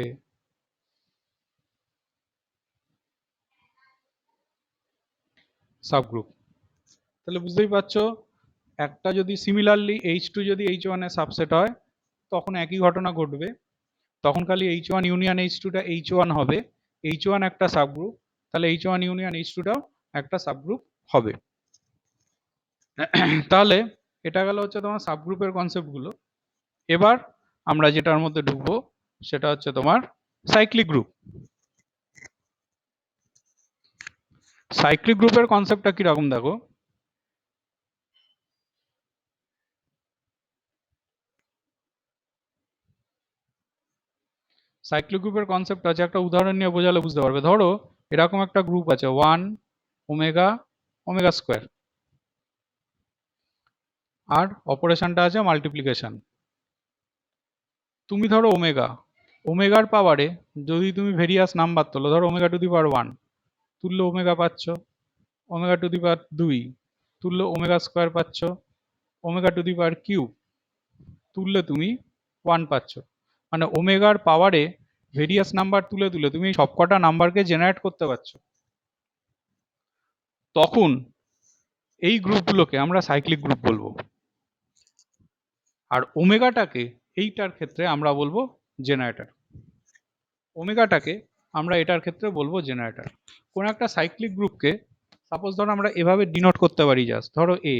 subgroup. তাহলে বুঝতেই পারছো, একটা যদি সিমিলারলি H2 যদি H1 এর সাবসেট হয়, তখন একই ঘটনা ঘটবে। তখন খালি H1 ইউনিয়ন H2 টা H1 হবে, H1 একটা সাবগ্রুপ, তাহলে H1 ইউনিয়ন H2 টাও একটা সাবগ্রুপ হবে। তাহলে এটা গেল হচ্ছে তোমার সাবগ্রুপের কনসেপ্ট গুলো। এবার আমরা যেটার মধ্যে ঢুকবো সেটা হচ্ছে তোমার সাইক্লিক গ্রুপ। সাইক্লিক গ্রুপের কনসেপ্টটা কিরকম দেখো, সাইক্লিক গ্রুপের কনসেপ্ট আছে, একটা উদাহরণ নিয়ে বোঝালে বুঝতে পারবে। ধরো এরকম একটা গ্রুপ আছে 1 ওমেগা ওমেগা স্কোয়ার, আর অপারেশনটা আছে মাল্টিপ্লিকেশন। তুমি ধরো ওমেগা, ওমেগার পাওয়ারে যদি তুমি ভেরিয়াস নাম্বার তোলো, ধরো ওমেগা টু দি পাওয়ার 1 তুললে ওমেগা পাচ্ছ, ওমেগা টু দি পাওয়ার 2 তুললে ওমেগা স্কোয়ার পাচ্ছ, omega two the power cube তুললে তুমি 1 পাচ্ছ। মানে ওমেগার পাওয়ারে ভেরিয়াস নাম্বার তুলে তুলে তুমি সবকটা নাম্বারকে জেনারেট করতে পারছো। তখন এই গ্রুপগুলোকে আমরা সাইক্লিক গ্রুপ বলবো। আর ওমেগাটাকে এইটার ক্ষেত্রে আমরা বলবো জেনারেটর। ওমেগাটাকে আমরা এটার ক্ষেত্রে বলবো জেনারেটর। কোন একটা সাইক্লিক গ্রুপকে সাপোজ ধরো আমরা এভাবে ডিনোট করতে পারি, জাস্ট ধরো এ,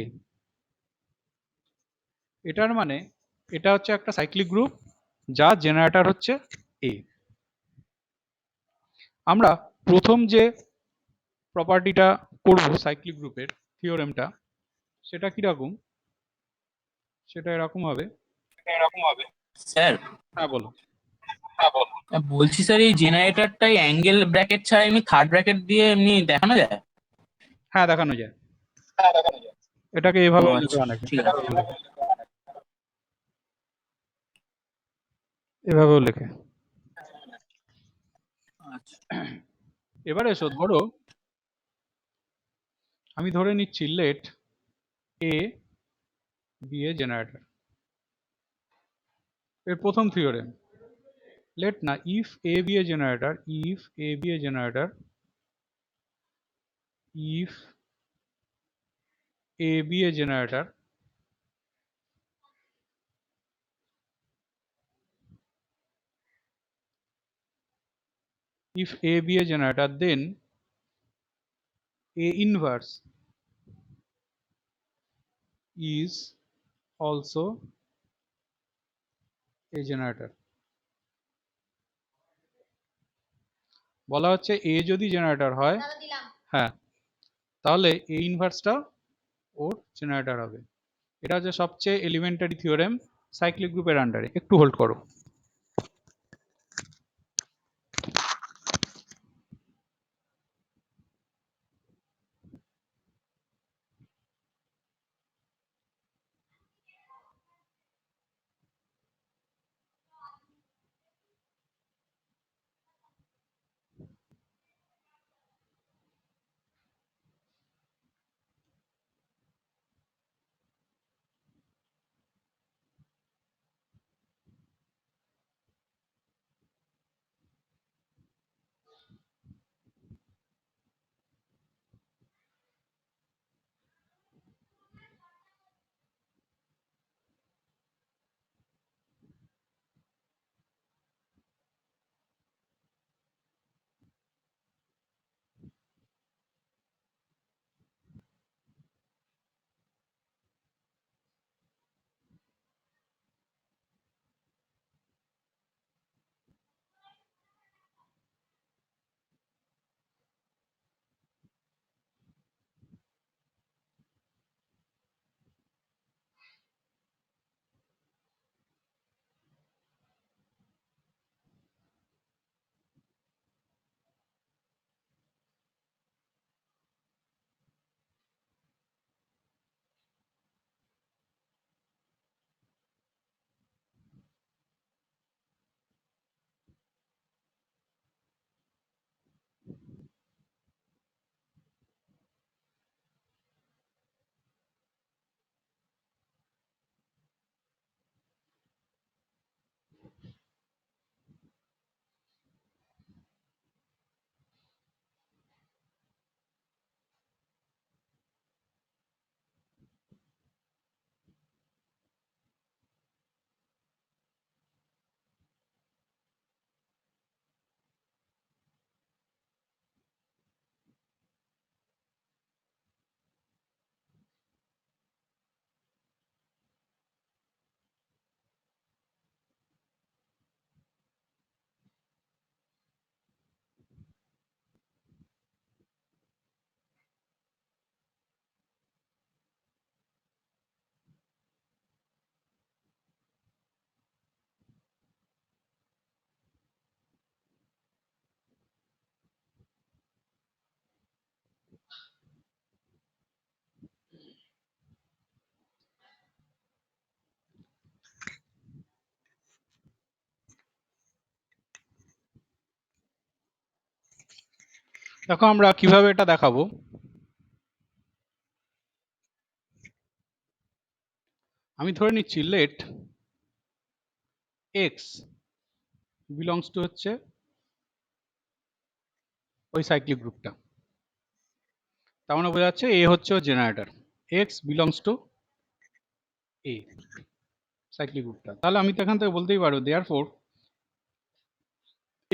এটার মানে এটা হচ্ছে একটা সাইক্লিক গ্রুপ যা জেনারেটর হচ্ছে এ। আমরা প্রথম যে প্রপার্টিটা করব সাইক্লিক গ্রুপের থিওরেমটা, সেটা কিরকম, সেটা এরকম হবে। স্যার, হ্যাঁ বলো। বলছি স্যার এই জেনারেটরটাই অ্যাঙ্গেল ব্র্যাকেট ছাড়া এমনি থার্ড ব্র্যাকেট দিয়ে এমনি দেখানো যায়? হ্যাঁ দেখানো যায়, এটাকে এভাবে লেখে আচ্ছা, অনেকে, ঠিক আছে। এভাবেও লেখে। আচ্ছা, এবার এসো, ধরো আমি ধরে নিচ্ছি let A B A generator. এর প্রথম থিওরেম, let না if a be a generator, if a be a generator, if a be a generator, if A be a generator, then A inverse is also a generator. বলা হচ্ছে A যদি জেনারেটর হয়, হ্যাঁ, তাহলে A ইনভার্সটা ওর জেনারেটর হবে। এটা হচ্ছে সবচেয়ে এলিমেন্টারি থিওরেম সাইক্লিক গ্রুপের আন্ডারে। একটু হোল্ড করো। দেখো আমরা কিভাবে এটা দেখাবো। আমি ধরে নিচ্ছি লেট এক্স বিলংস টু হচ্ছে ওই সাইক্লিক গ্রুপটা। তার মানে বোঝা যাচ্ছে এ হচ্ছে ওর generator, x belongs to a cyclic গ্রুপটা। তাহলে আমি তো এখান থেকে বলতেই পারবো therefore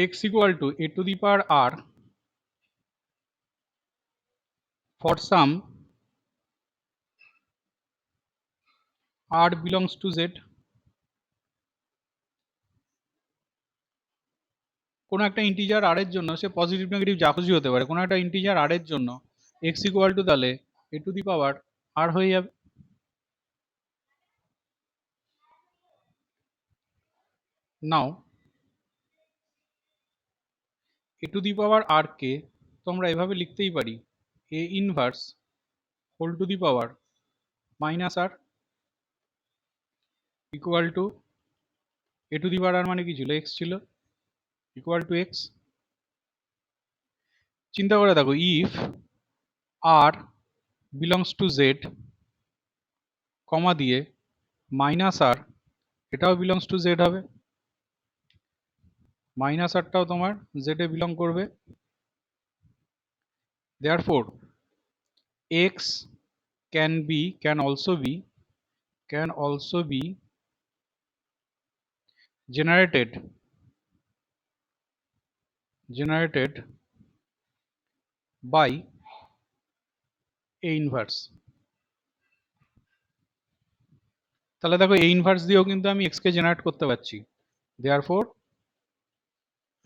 x equal to a to the power r for some r belongs to z। কোনো একটা ইন্টিজার আর এর জন্য, সে পজিটিভ নেগেটিভ যা খুশি হতে পারে, কোনো একটা ইন্টিজার আর এর জন্য এক্স ইকুয়াল টু তাহলে এ টু দি পাওয়ার আর হয়ে যাবে। নাও এ টু দি পাওয়ার আর কে তোমরা এভাবে লিখতেই পারি a inverse whole to the power minus r equal to a to the power r মানে কি ছিল, এক্স ছিল, ইকুয়াল টু এক্স। চিন্তা করে দেখো, if r belongs to Z comma দিয়ে মাইনাস আর এটাও বিলংস টু জেড হবে, মাইনাস আরটাও তোমার জেডে বিলং করবে। therefore x can also be generated generated by A inverse। তাহলে দেখো A inverse দিয়েও কিন্তু আমি x কে জেনারেট করতে পারছি। therefore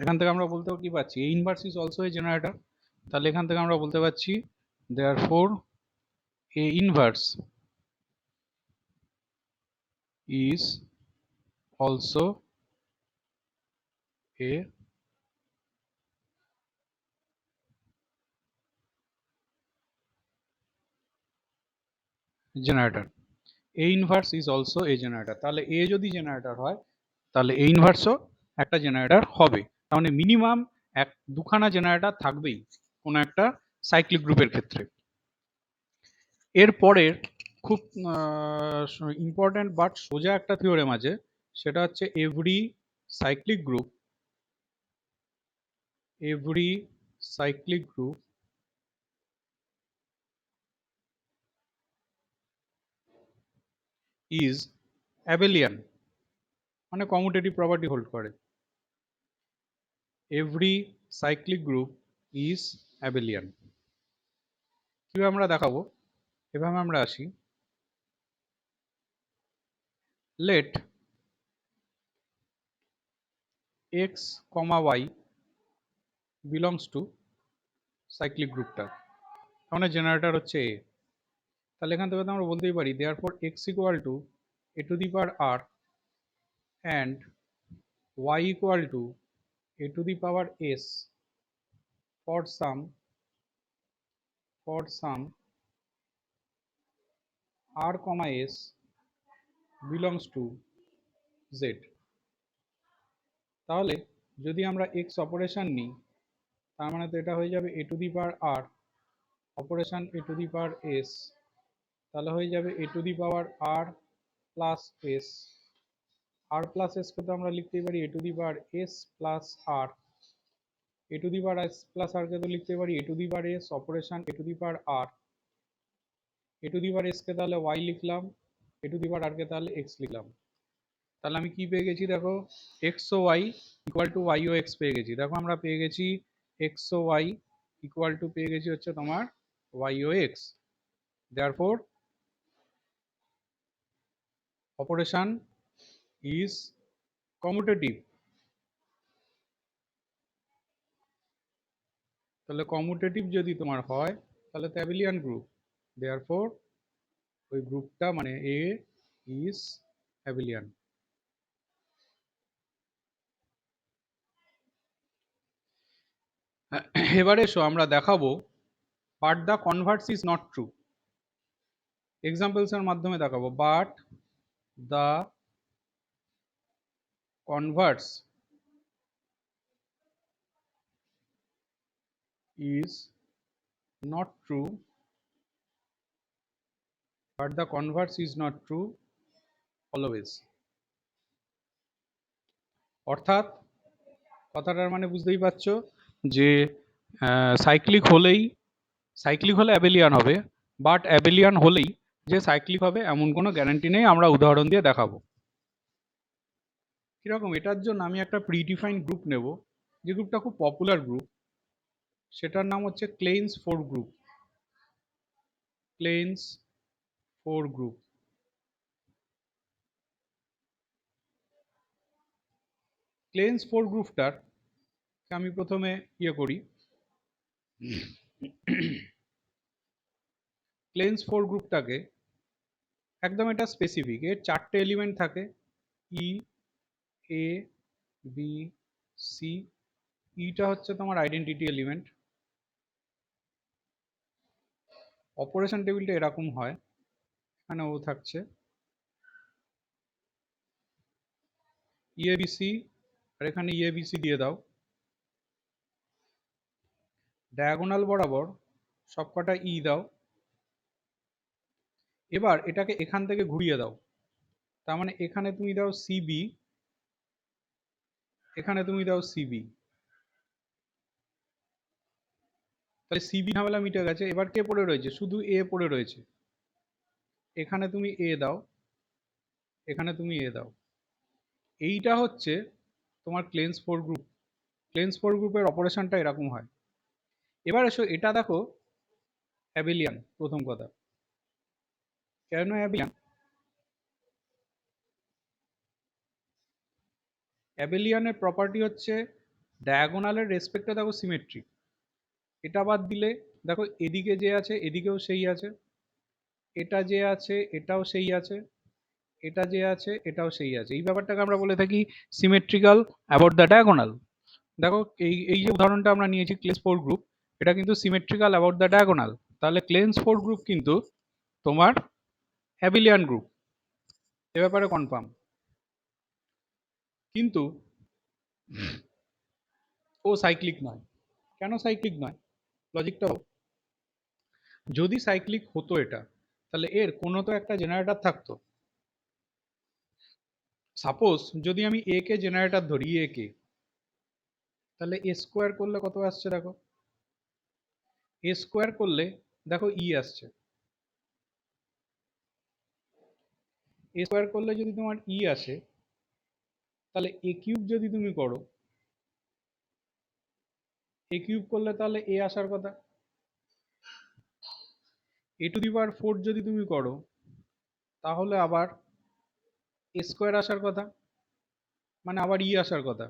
এখান থেকে আমরা বলতে কি পাচ্ছি, A inverse is also a generator। তাহলে এখান থেকে আমরা বলতে পারছি therefore A inverse is also a generator। A inverse is also a generator। তাহলে A যদি জেনারেটর হয় তাহলে A inverse ও একটা জেনারেটর হবে। তার মানে মিনিমাম দুখানা জেনারেটর থাকবেই কোনো একটা সাইক্লিক গ্রুপের ক্ষেত্রে। এর পরের খুব ইম্পর্টেন্ট বাট সোজা একটা থিওরেম আছে, সেটা হচ্ছে every cyclic group is abelian, মানে কমিউটেটিভ প্রপার্টি হোল্ড করে। every cyclic group is abelian। কিভাবে আমরা দেখাবো, এভাবে আমরা আসি, let x, y belongs to cyclic গ্রুপটা, মানে জেনারেটর হচ্ছে A। তাহলে এখান থেকে তো আমরা বলতেই পারি therefore x equal to a to the power r and y equal to a to the power s for some r comma s belongs to z। তাহলে যদি আমরা x অপারেশন নিই, তার মানে তো এটা হয়ে যাবে a to the power r operation a to the power s, তাহলে হয়ে যাবে a to the power r plus s। r plus s কে তো আমরা লিখতেই পারি a to the power s plus r, a to the power s plus r কে তো লিখতে পারি a to the power s operation a to the power r, a to the power s কে তাহলে y লিখলাম, a to the power r কে তাহলে x লিখলাম। তাহলে আমি কি পেয়ে গেছি দেখো, x ও y ইকুয়াল টু y ও x পেয়ে গেছি। দেখো আমরা পেয়ে গেছি x ও y ইকুয়াল টু পেয়ে গেছি হচ্ছে তোমার y ও x। therefore operation is commutative. তাহলে কমিউটেটিভ যদি তোমার হয় তাহলে তো অ্যাবেলিয়ান গ্রুপ। therefore ওই গ্রুপটা মানে A ইজ অ্যাবেলিয়ান। এবারে এসো আমরা দেখাবো but the Converse is not true. Examples এর মাধ্যমে দেখাবো but the Converse is not true, but the converse is not true always। অর্থাৎ কথাটার মানে বুঝতেই পারছো যে সাইক্লিক হলে অ্যাবেলিয়ান হবে, বাট অ্যাবেলিয়ান হলেই যে সাইক্লিক হবে এমন কোনো গ্যারান্টি নেই। আমরা উদাহরণ দিয়ে দেখাবো কিরকম। এটার জন্য আমি একটা প্রিডিফাইন্ড গ্রুপ নেব, যে গ্রুপটা খুব পপুলার গ্রুপ, সেটার নাম হচ্ছে Klein's four group. Klein's four group. Klein's four গ্রুপটার আমি প্রথমে করি, ক্লেইন্স ফোর গ্রুপটাকে একদম এটা স্পেসিফিক, এর চারটে এলিমেন্ট থাকে ই, এ, বি, সি। ইটা হচ্ছে তোমার আইডেন্টিটি এলিমেন্ট। অপারেশন টেবিলটা এরকম হয়, এখানে ও থাকছে ইএবিসি, আর এখানে ইএবিসি দিয়ে দাও। ডায়াগোনাল বরাবর সবকটা ই দাও। এবার এটাকে এখান থেকে ঘুরিয়ে দাও, তার মানে এখানে তুমি দাও সিবি, এখানে তুমি দাও সিবি। তাহলে সিবি ঝামেলা মিটে গেছে। এবার কে পড়ে রয়েছে, শুধু এ পড়ে রয়েছে। এখানে তুমি এ দাও, এখানে তুমি এ দাও। এইটা হচ্ছে তোমার cleanse four group. Cleanse four গ্রুপের অপারেশনটা এরকম হয়। এবার এসো এটা দেখো অ্যাবেলিয়ান। প্রথম কথা, কেন অ্যাবেলিয়ান? অ্যাবেলিয়ানের প্রপার্টি হচ্ছে ডায়াগোনালের রেসপেক্টে দেখো সিমেট্রি। এটা বাদ দিলে দেখো এদিকে যে আছে এদিকেও সেই আছে, এটা যে আছে এটাও সেই আছে, এটা যে আছে এটাও সেই আছে। এই ব্যাপারটাকে আমরা বলে থাকি সিমেট্রিক্যাল অ্যাবাউট দ্য ডায়াগোনাল। দেখো এই এই যে উদাহরণটা আমরা নিয়েছি ক্লেন্স ফোর গ্রুপ, এটা কিন্তু সিমেট্রিক্যাল অ্যাবাউট দ্য ডায়াগোনাল। তাহলে ক্লেন্স ফোর গ্রুপ কিন্তু তোমার অ্যাবিলিয়ান গ্রুপ, এ ব্যাপারে কনফার্ম। কিন্তু ও সাইক্লিক নয়। কেন সাইক্লিক নয়? লজিকটা যদি সাইক্লিক হতো এটা, তাহলে এর কোনো তো একটা জেনারেটর থাকতো। সাপোজ যদি আমি এ কে জেনারেটর ধরি, এ কে, তাহলে এ স্কোয়ার করলে কত আসছে দেখো, এ স্কোয়ার করলে দেখো ই আসছে। এ স্কোয়ার করলে যদি তোমার ই আসে, তাহলে এ কিউব যদি তুমি করো, এ কিউব করলে তাহলে এ আসার কথা। এ টু দি পাওয়ার ফোর যদি তুমি করো, তাহলে আবার এ স্কোয়ার আসার কথা, মানে আবার ই আসার কথা।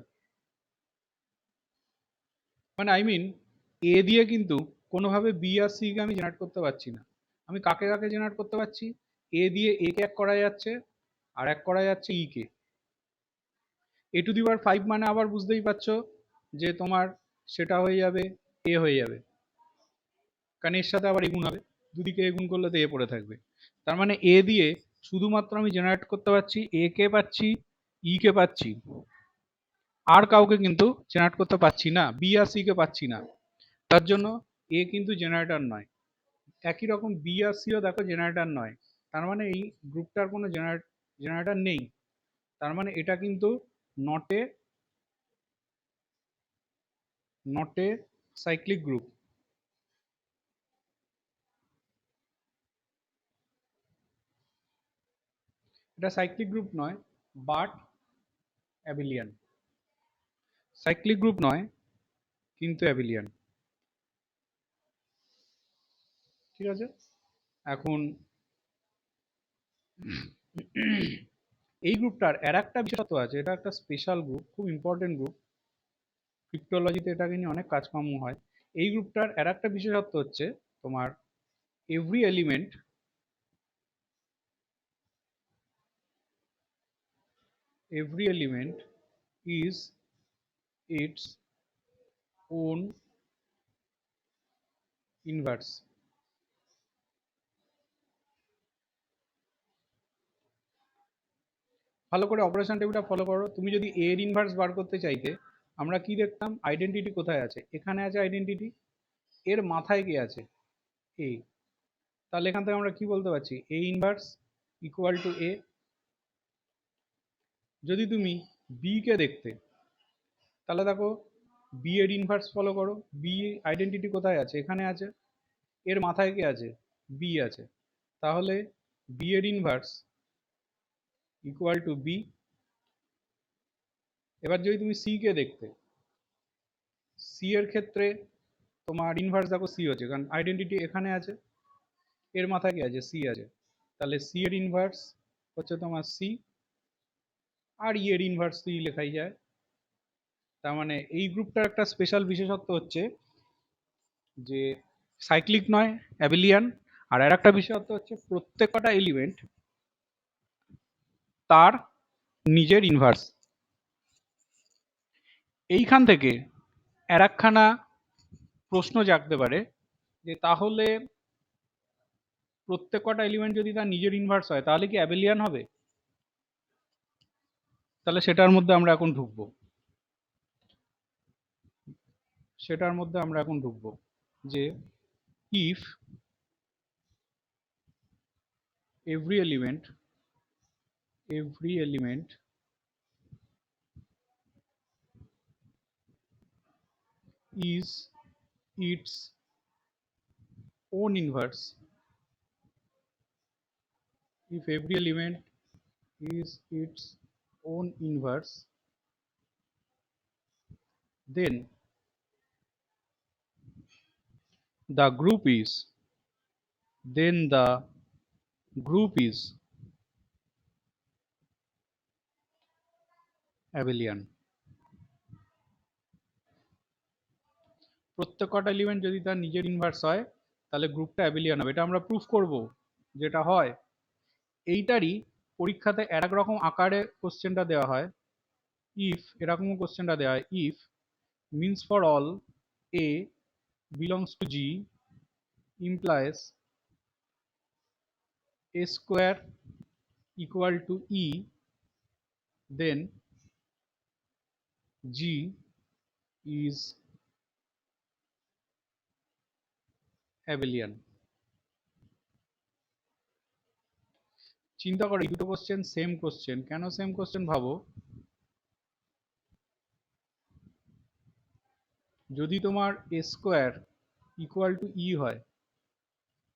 মানে আই মিন এ দিয়ে কিন্তু কোনোভাবে বি আর সি কে আমি জেনারেট করতে পারছি না। আমি কাকে কাকে জেনারেট করতে পারছি? এ দিয়ে এ কে এক করা যাচ্ছে, আর এক করা যাচ্ছে ই কে। এ টু দি পাওয়ার ফাইভ মানে আবার বুঝতেই পারছো যে তোমার সেটা হয়ে যাবে এ হয়ে যাবে, কারণ এর সাথে আবার এগুণ হবে, দুদিকে এগুণ করলে তো এ পড়ে থাকবে। তার মানে এ দিয়ে শুধুমাত্র আমি জেনারেট করতে পারছি এ কে পাচ্ছি, ই কে পাচ্ছি, আর কাউকে কিন্তু জেনারেট করতে পারছি না, বি আর সি কে পাচ্ছি না। তার জন্য এ কিন্তু জেনারেটর নয়। একই রকম বি আর সিও দেখো জেনারেটর নয়। তার মানে এই গ্রুপটার কোনো জেনারেটর নেই। তার মানে এটা কিন্তু নট এ সাইক্লিক গ্রুপ। এটা সাইক্লিক গ্রুপ নয়, বাট অ্যাবিলিয়ান। সাইক্লিক গ্রুপ নয়, কিন্তু অ্যাবিলিয়ান। ঠিক আছে। এখন এই গ্রুপটার আর একটা বিশেষত্ব আছে, এটা একটা স্পেশাল গ্রুপ, খুব ইম্পর্টেন্ট গ্রুপ। ক্রিপ্টোলজিতে এটাকে নিয়ে অনেক কাজকর্ম হয়। এই গ্রুপটার আর একটা বিশেষত্ব হচ্ছে তোমার every element is its own inverse। ভালো করে অপারেশন টেবিলটা ফলো করো। তুমি যদি এ এর ইনভার্স বার করতে চাইতে, আমরা কি দেখতাম? আইডেন্টিটি কোথায় আছে? এখানে আছে আইডেন্টিটি। এর মাথায় কি আছে? এ। তাহলে এখান থেকে আমরা কি বলতে পারছি? এ ইনভার্স ইকুয়াল টু এ। যদি তুমি বি কে দেখতে, তাহলে দেখো বি এর ইনভার্স ফলো করো। বি আইডেন্টিটি কোথায় আছে? এখানে আছে। এর মাথায় কি আছে? বি আছে। তাহলে বি এর ইনভার্স ইকুয়াল টু বি। এবার যদি তুমি সি কে দেখতে, সি এর ক্ষেত্রে তোমার ইনভার্স দেখো সি হচ্ছে, কারণ আইডেন্টিটি এখানে আছে, এর মাথায় কি আছে? সি আছে। তাহলে সি এর ইনভার্স হচ্ছে তোমার সি, আর ই এর ইনভার্স ই লেখাই যায়। তার মানে এই গ্রুপটার একটা স্পেশাল বিশেষত্ব হচ্ছে যে সাইক্লিক নয়, অ্যাবিলিয়ান। আর একটা বিশেষত্ব হচ্ছে প্রত্যেকটা এলিমেন্ট তার নিজের ইনভার্স। এইখান থেকে আর একখানা প্রশ্ন জাগতে পারে যে তাহলে প্রত্যেকটা এলিমেন্ট যদি তার নিজের ইনভার্স হয়, তাহলে কি অ্যাবেলিয়ান হবে? তাহলে সেটার মধ্যে আমরা এখন ঢুকবো। যে if every element is its own inverse, if every element is its own inverse, then the group is abelian. প্রত্যেক কটা এলিমেন্ট যদি তার নিজের ইনভার্স হয় তাহলে গ্রুপটা অ্যাবেলিয়ান হবে। এটা আমরা প্রুফ করব যেটা হয়। এইটারই পরীক্ষাতে এক রকম আকারে কোশ্চেনটা দেওয়া হয়। ইফ এরকমও কোশ্চেনটা দেওয়া হয়, if means for all a belongs to G implies a square equal to E, then G is abelian. চিন্তা করো এই দুটো কোশ্চেন সেম কোশ্চেন। কেন সেম কোশ্চেন ভাবো, যদি তোমার a স্কোয়ার ইকুয়াল টু ই হয়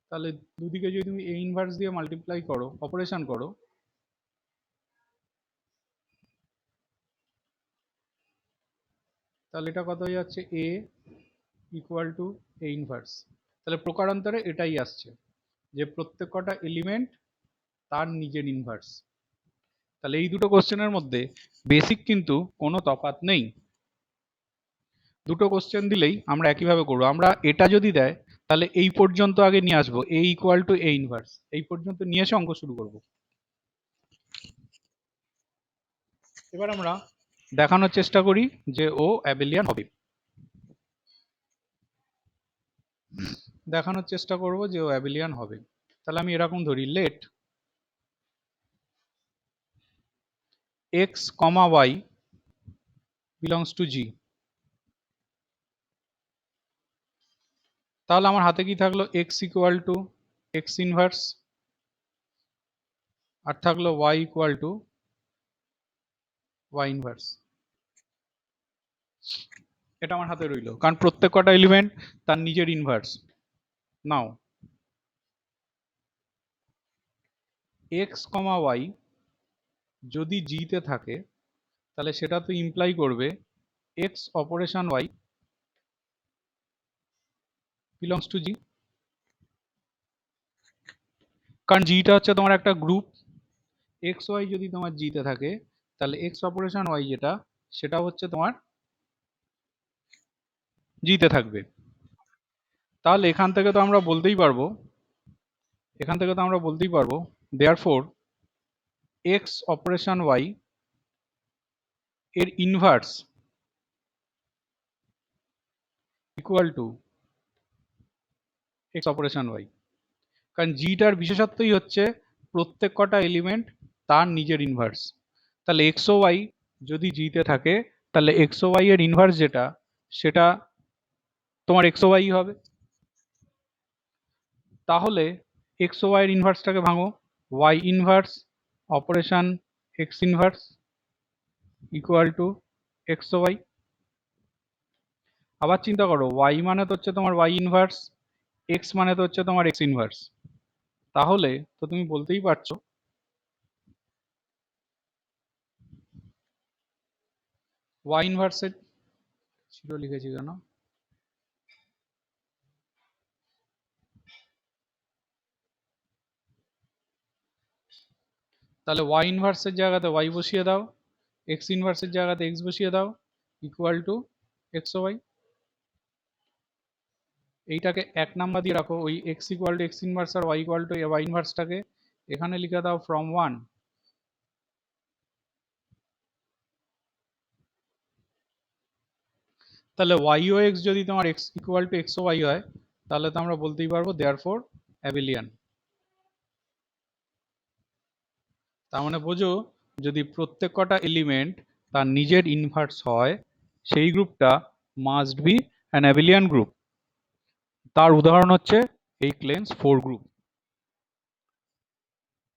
তাহলে দুদিকে যদি তুমি a ইনভার্স দিয়ে মাল্টিপ্লাই করো, অপারেশন করো, তাহলে এটা কত হয়ে যাচ্ছে a equal to a inverse. তাহলে প্রকারান্তরে এটাই আসছে যে প্রত্যেক কটা এলিমেন্ট তার নিজের ইনভার্স। তাহলে এই দুটো কোশ্চেনের মধ্যে বেসিক কিন্তু কোনো তফাৎ নেই। দুটো কোশ্চেন দিলেই আমরা একইভাবে করবো। আমরা এটা যদি দেয় তাহলে এই পর্যন্ত আগে নিয়ে আসবো, a equal to a inverse, এই পর্যন্ত নিয়ে এসে অঙ্ক শুরু করব। এবার আমরা দেখানোর চেষ্টা করি যে ও অ্যাবেলিয়ান হবে। দেখানোর চেষ্টা করব যে ও অ্যাবেলিয়ান হবে। তাহলে আমি এরকম ধরি, late x, y belongs to G। তাহলে আমার হাতে কি থাকলো, x equal to x inverse, আর থাকলো y equal to y inverse. এটা আমার হাতে রইলো, কারণ প্রত্যেক কটা এলিমেন্ট তার নিজের ইনভার্স। নাও x, y যদি G তে থাকে তাহলে সেটা তো ইমপ্লাই করবে x operation y belongs to G, কারণ জিটা হচ্ছে তোমার একটা গ্রুপ। এক্স ওয়াই যদি তোমার জিতে থাকে তাহলে এক্স অপারেশন ওয়াই যেটা, সেটা হচ্ছে তোমার জিতে থাকবে। তাহলে এখান থেকে তো আমরা বলতেই পারবো দেয়ারফর এক্স অপারেশন ওয়াই এর inverse equal to x operation y. কারণ জিটার বিশেষত্বই হচ্ছে প্রত্যেক কটা এলিমেন্ট তার নিজের ইনভার্স। তাহলে এক্স ও ওয়াই যদি জিতে থাকে তাহলে এক্স ও ওয়াই এর ইনভার্স যেটা, সেটা তোমার এক্স ও ওয়াই হবে। তাহলে এক্স ও ওয়াই এর ইনভার্সটাকে ভাঙো, y inverse operation x inverse equal to x ও ওয়াই। আবার চিন্তা করো, ওয়াই মানে তো হচ্ছে তোমার ওয়াই ইনভার্স, এক্স মানে তো হচ্ছে তোমার এক্স ইনভার্স। তাহলে তো তুমি বলতেই পারছো ওয়াই ইনভার্সের ছিল লিখেছি কেন, তাহলে ওয়াই ইনভার্সের জায়গাতে ওয়াই বসিয়ে দাও, এক্স ইনভার্সের জায়গাতে এক্স বসিয়ে দাও ইকুয়াল টু এক্স ওয়াই। এইটাকে এক নাম্বার দিয়ে রাখো, ওই x equal to x inverse আর ওয়াই ইকুয়াল টু ওয়াই ইনভার্সটাকে এখানে লিখে দাও ফ্রম 1। তাহলে ওয়াই ও এক্স যদি তোমার এক্স ইকুয়াল টু এক্স ও ওয়াই হয় তাহলে তো আমরা বলতেই পারবো দেয়ারফর অ্যাবেলিয়ান। তার মানে বোঝো, যদি প্রত্যেক কটা এলিমেন্ট তার নিজের ইনভার্স হয় সেই গ্রুপটা must be an abelian group. তার উদাহরণ হচ্ছে এই ক্লেন্স 4 গ্রুপ।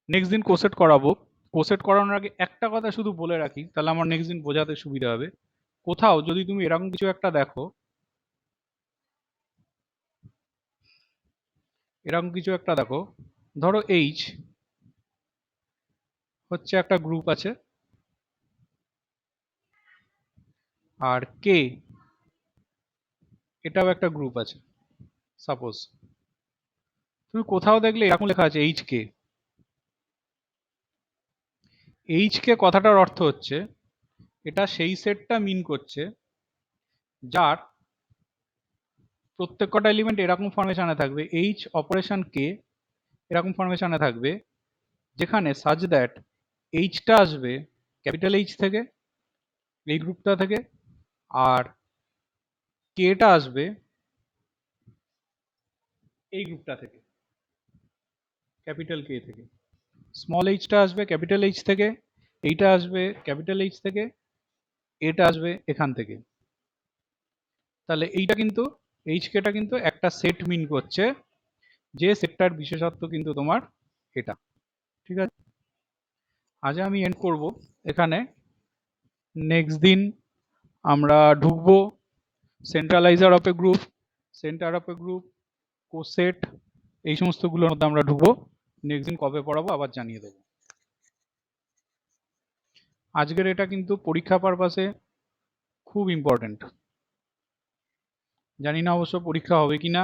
নেক্সট দিন কোসেট করাবো। কোসেট করানোর আগে একটা কথা শুধু বলে রাখি, তাহলে আমার নেক্সট দিন বোঝাতে সুবিধা হবে। কোথাও যদি তুমি এরকম কিছু একটা দেখো, ধরো এইচ হচ্ছে একটা গ্রুপ আছে, আর কে এটাও একটা গ্রুপ আছে সাপোজ। তুমি কোথাও দেখলে এরকম লেখা আছে এইচ কে। এইচ কে কথাটার অর্থ হচ্ছে এটা সেই সেটটা মিন করছে যার প্রত্যেক কটা এলিমেন্ট এরকম ফরমেশনে থাকবে, এইচ অপারেশন কে এরকম ফরমেশনে থাকবে, যেখানে সাজ দ্যাট এইচটা আসবে ক্যাপিটাল এইচ থেকে, এই গ্রুপটা থেকে, আর কেটা আসবে এই গ্রুপটা থেকে, ক্যাপিটাল কে থেকে। স্মল এইচটা আসবে ক্যাপিটাল এইচ থেকে, এইটা আসবে ক্যাপিটাল এইচ থেকে, এটা আসবে এখান থেকে। তাহলে এইটা কিন্তু এইচ কেটা কিন্তু একটা সেট মিন করছে, যে সেটটার বিশেষত্ব কিন্তু তোমার এটা। ঠিক আছে, আজ আমি এন্ড করব এখানে। নেক্সট দিন আমরা ঢুকবো centralizer of a group, centre of a group, coset, এই সমস্তগুলোর মধ্যে আমরা ঢুকবো। নেক্সট দিন কবে পড়াবো আবার জানিয়ে দেবো। আজকের এটা কিন্তু পরীক্ষা পারপাসে খুব ইম্পর্টেন্ট। জানি না অবশ্য পরীক্ষা হবে কিনা।